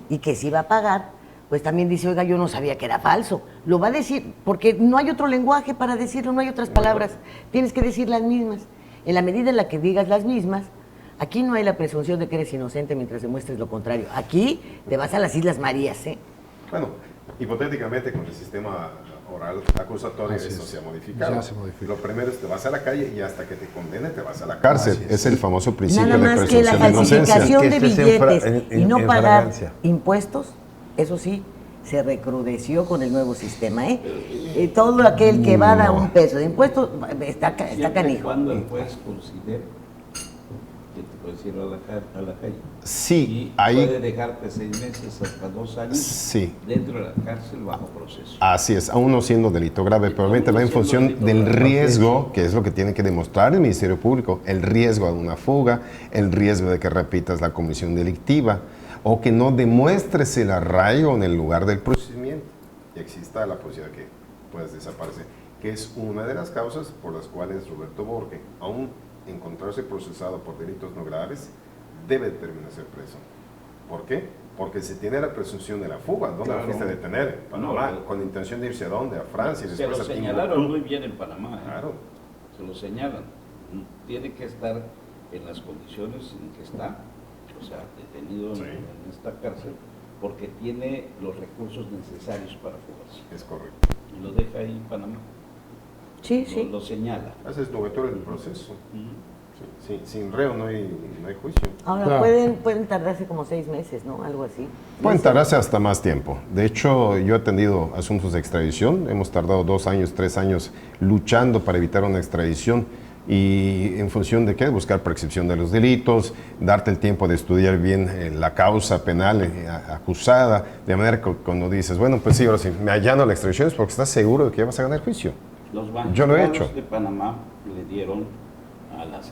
Y que si va a pagar, pues también dice, oiga, yo no sabía que era falso. Lo va a decir, porque no hay otro lenguaje para decirlo, no hay otras palabras. Tienes que decir las mismas. En la medida en la que digas las mismas, aquí no hay la presunción de que eres inocente mientras demuestres lo contrario. Aquí te vas a las Islas Marías, ¿eh? Bueno, hipotéticamente con el sistema oral acusatorio Así eso es. se ha modificado. Ya se modificó. Lo primero es te vas a la calle y hasta que te condenen te vas a la cárcel. Así Es el famoso principio Nada de más que la presunción de inocencia. falsificación Que de estés billetes y no en pagar fragancia. impuestos, eso sí, se recrudeció con el nuevo sistema, ¿eh? Todo aquel que va a dar un peso de impuestos está Siempre y canijo. cuando el juez considere que te puedes ir a la calle. Sí, Y ahí puede dejarte 6 meses hasta 2 años sí. dentro de la cárcel bajo proceso. Así es, aún no siendo delito grave, pero obviamente va en siendo función delito del grave. riesgo, que es lo que tiene que demostrar el Ministerio Público, el riesgo de una fuga, el riesgo de que repitas la comisión delictiva o que no demuestres el arraigo en el lugar del procedimiento y exista la posibilidad que puedas desaparecer, que es una de las causas por las cuales Roberto Borge, aún encontrarse procesado por delitos no graves, debe terminar ser preso. ¿Por qué? Porque se tiene la presunción de la fuga, ¿dónde Claro. la fuiste a detener? Panamá, No, con intención de irse a dónde, a Francia y Se después lo a señalaron Timbuktu. muy bien en Panamá. ¿eh? Claro. Se lo señalan. Tiene que estar en las condiciones en que está, o sea, detenido Sí. en esta cárcel, porque tiene los recursos necesarios para fugarse. Es correcto. Y lo deja ahí en Panamá. Sí, sí. Lo señala. Ese es nugatorio del proceso. Sí, sin reo no hay juicio. Ahora Claro. pueden tardarse como 6 meses, ¿no? Algo así. Pueden tardarse hasta más tiempo. De hecho, yo he atendido asuntos de extradición. Hemos tardado 2 años, 3 años luchando para evitar una extradición. ¿Y en función de qué? Buscar prescripción de los delitos, darte el tiempo de estudiar bien la causa penal acusada, de manera que cuando dices, bueno, pues sí, ahora sí, me allano la extradición es porque estás seguro de que vas a ganar juicio. Los Yo lo he magistrados hecho. de Panamá le dieron a las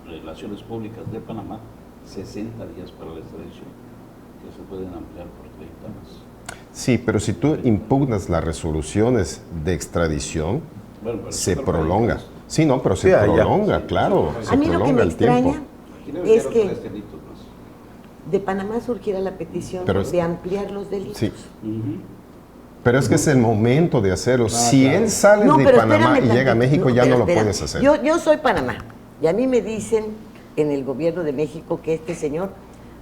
relaciones públicas de Panamá 60 días para la extradición, que se pueden ampliar por 30 más. Sí, pero si tú impugnas las resoluciones de extradición, Bueno, pero se es por prolonga. países. Sí, no, pero se Sí, allá. prolonga, claro. Se A mí lo que prolonga me el tiempo. extraña Aquí le es metieron que 3 delitos más. de Panamá surgiera la petición Pero es- de ampliar los delitos. Sí, Ujú. pero es que es el momento de hacerlo. Si él sale No, de pero Panamá espérame y llega a tantito. México, ya pero no lo espérame. puedes hacer. Yo soy Panamá y a mí me dicen en el gobierno de México que este señor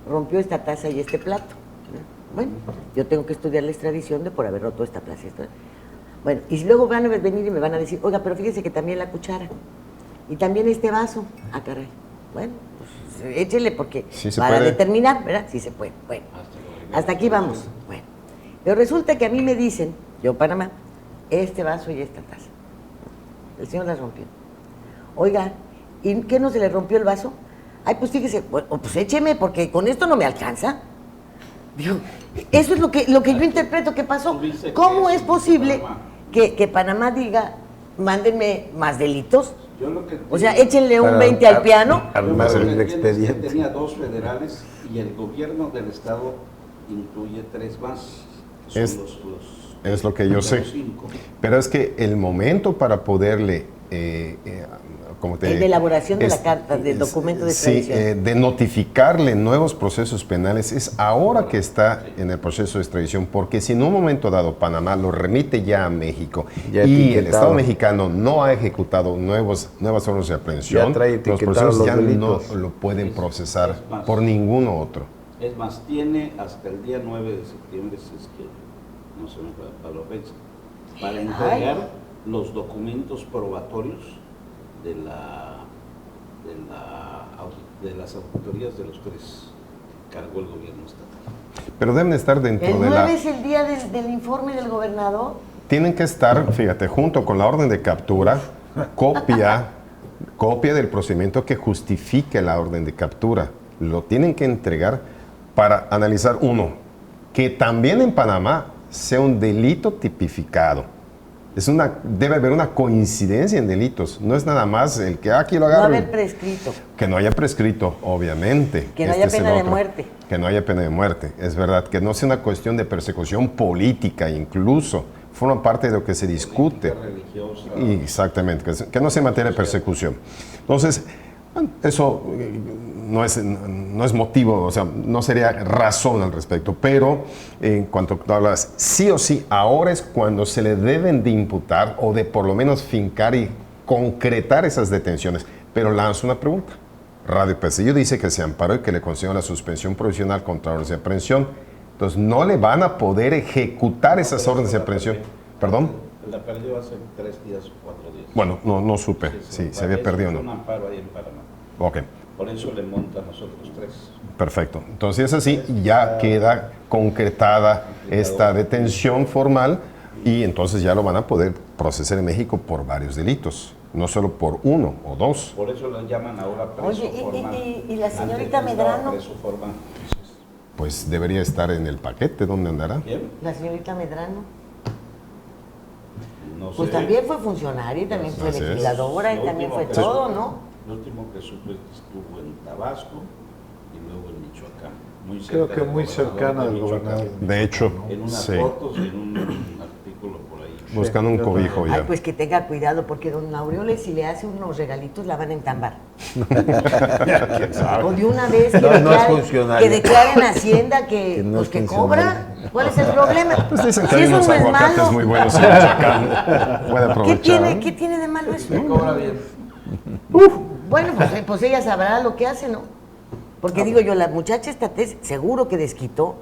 rompió esta taza y este plato. ¿no? Bueno, yo tengo que estudiar la extradición de por haber roto esta plaza. Bueno, y si luego van a venir y me van a decir, oiga, pero fíjese que también la cuchara y también este vaso. Ah, caray. Bueno, pues échele porque Sí se para puede. determinar, ¿verdad? Sí se puede. Bueno, hasta aquí vamos. Bueno, pero resulta que a mí me dicen, yo Panamá, este vaso y esta taza. El señor las rompió. Oiga, ¿y qué no se le rompió el vaso? Ay, pues fíjese, bueno, pues écheme, porque con esto no me alcanza. Digo, eso es lo que yo interpreto que pasó. Tú dices que ¿Cómo es es posible Panamá. que Panamá diga, mándenme más delitos? Yo lo que O sea, échenle un Para 20 al piano. Armar Lo que el entiendo es que expediente. tenía 2 federales y el gobierno del estado incluye 3 más, que son Es- los Es lo que yo sé. 5. Pero es que el momento para poderle, como te El de elaboración de la es- carta, del documento de sí, extradición. de notificarle nuevos procesos penales es ahora que está en el proceso de extradición, porque si en un momento dado Panamá lo remite ya a México Ya y el etiquetado. Estado mexicano no ha ejecutado nuevas órdenes de aprehensión, Ya trae los etiquetados procesos los ya delitos. no lo pueden procesar Es más. por ninguno otro. Es más, tiene hasta el día 9 de septiembre, si es que no se me para la fecha, para entregar los documentos probatorios de las auditorías de los que les cargó el gobierno estatal. Pero deben estar dentro El de 9 es el día del informe del gobernador. Tienen que estar, fíjate, junto con la orden de captura, copia del procedimiento que justifique la orden de captura. Lo tienen que entregar para analizar, uno, que también en Panamá sea un delito tipificado. Debe haber una coincidencia en delitos. No es nada más el que aquí lo No agarro. haber prescrito. Que no haya prescrito, obviamente. Que no Este haya es el pena de otro. muerte. Que no haya pena de muerte, es verdad. Que no sea una cuestión de persecución política incluso. Forma parte de lo que se discute. Religiosa. Exactamente, que no sea materia de persecución. Entonces, bueno, eso no es motivo, o sea, no sería razón al respecto, pero en cuanto tú hablas, sí o sí, ahora es cuando se le deben de imputar o de por lo menos fincar y concretar esas detenciones. Pero lanzo una pregunta. Radio Pesillo dice que se amparó y que le concedió la suspensión provisional contra órdenes de aprehensión. Entonces, no le van a poder ejecutar esas órdenes de aprehensión. ¿Perdón? La perdió hace 3 días o 4 días. Bueno, no supe si se había perdido o un no. amparo ahí en Panamá. Ok, Por eso le monta a nosotros 3. perfecto. Entonces, es así, ya queda concretada esta detención formal y entonces ya lo van a poder procesar en México por varios delitos, no solo por 1 o 2. Por eso lo llaman ahora preso Oye, formal. y la señorita Antes no estaba Medrano. preso formal. Pues debería estar en el paquete, ¿dónde andará? ¿Quién? La señorita Medrano. No Pues sé. también fue funcionaria y también fue Así es. legisladora y Lo también último fue que todo, supe- ¿no? Lo último que supe es que estuvo en Tabasco y luego en Michoacán. Muy Creo cerca que del muy gobernador cercana de del Michoacán. gobernador. De hecho, En unas sí, fotos, en un artículo por ahí. buscando un cobijo Ay, ya. pues que tenga cuidado, porque don Aureoles, si le hace unos regalitos, la van a entambar. O de una vez que, No, no es declaren, funcionario. que declaren Hacienda que, Que no pues, es que funcionario. cobra. ¿Cuál es el problema? Pues dicen que Si hay eso unos no es aguacates malo. muy buenos en Michoacán. Puede aprovechar. ¿Qué tiene de malo eso? Cobra bien. Bueno, pues ella sabrá lo que hace, ¿no? Porque digo yo, la muchacha esta seguro que desquitó.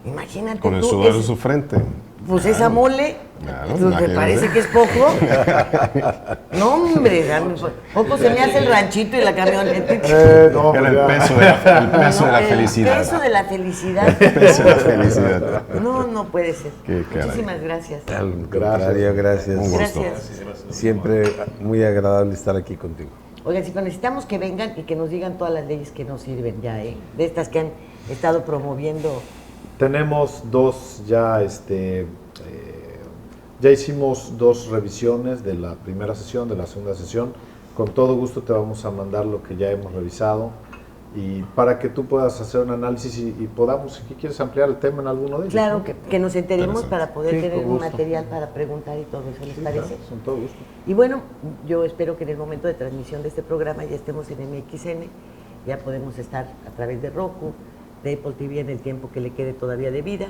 Imagínate Con el tú, sudor de su frente. pues esa mole, Claro, pues, me imagínate. parece que es poco. No, hombre, poco se me hace el ranchito y la camioneta. No, Era el ya. peso de la El felicidad. peso de la felicidad. El peso de la felicidad. No puede ser. Qué caray. Muchísimas gracias. Al contrario, gracias. Un gusto. Gracias. Siempre muy agradable estar aquí contigo. Oigan, chicos, necesitamos que vengan y que nos digan todas las leyes que nos sirven ya, ¿eh? De estas que han estado promoviendo. Tenemos dos ya, ya hicimos 2 revisiones de la primera sesión, de la segunda sesión. Con todo gusto te vamos a mandar lo que ya hemos revisado y para que tú puedas hacer un análisis y podamos, si quieres ampliar el tema en alguno de ellos. Claro, ¿no? que nos enteremos para poder Sí, tener con un gusto. material para preguntar y todo eso, ¿les Sí, parece? claro, con todo gusto. Y bueno, yo espero que en el momento de transmisión de este programa ya estemos en MXN, ya podemos estar a través de Roku, de Apple TV en el tiempo que le quede todavía de vida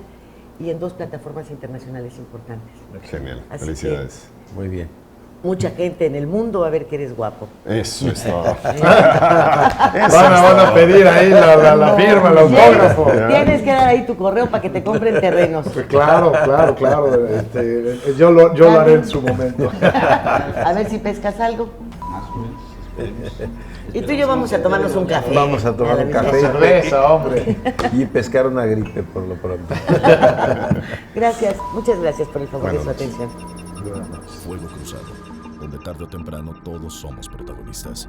y en 2 plataformas internacionales importantes. Genial, Así felicidades. Muy bien. Mucha gente en el mundo va a ver que eres guapo. Eso es todo. Van a pedir ahí la firma, el autógrafo. Tienes que dar ahí tu correo para que te compren terrenos. Claro. Yo lo haré en su momento. A ver si pescas algo. Y tú y yo vamos a tomarnos un café. Vamos a tomar la un misma café. hora. Cerveza, hombre. Y pescar una gripe por lo pronto. Gracias, muchas gracias por el favor de su Buenas atención. Fuego Cruzado, donde tarde o temprano todos somos protagonistas.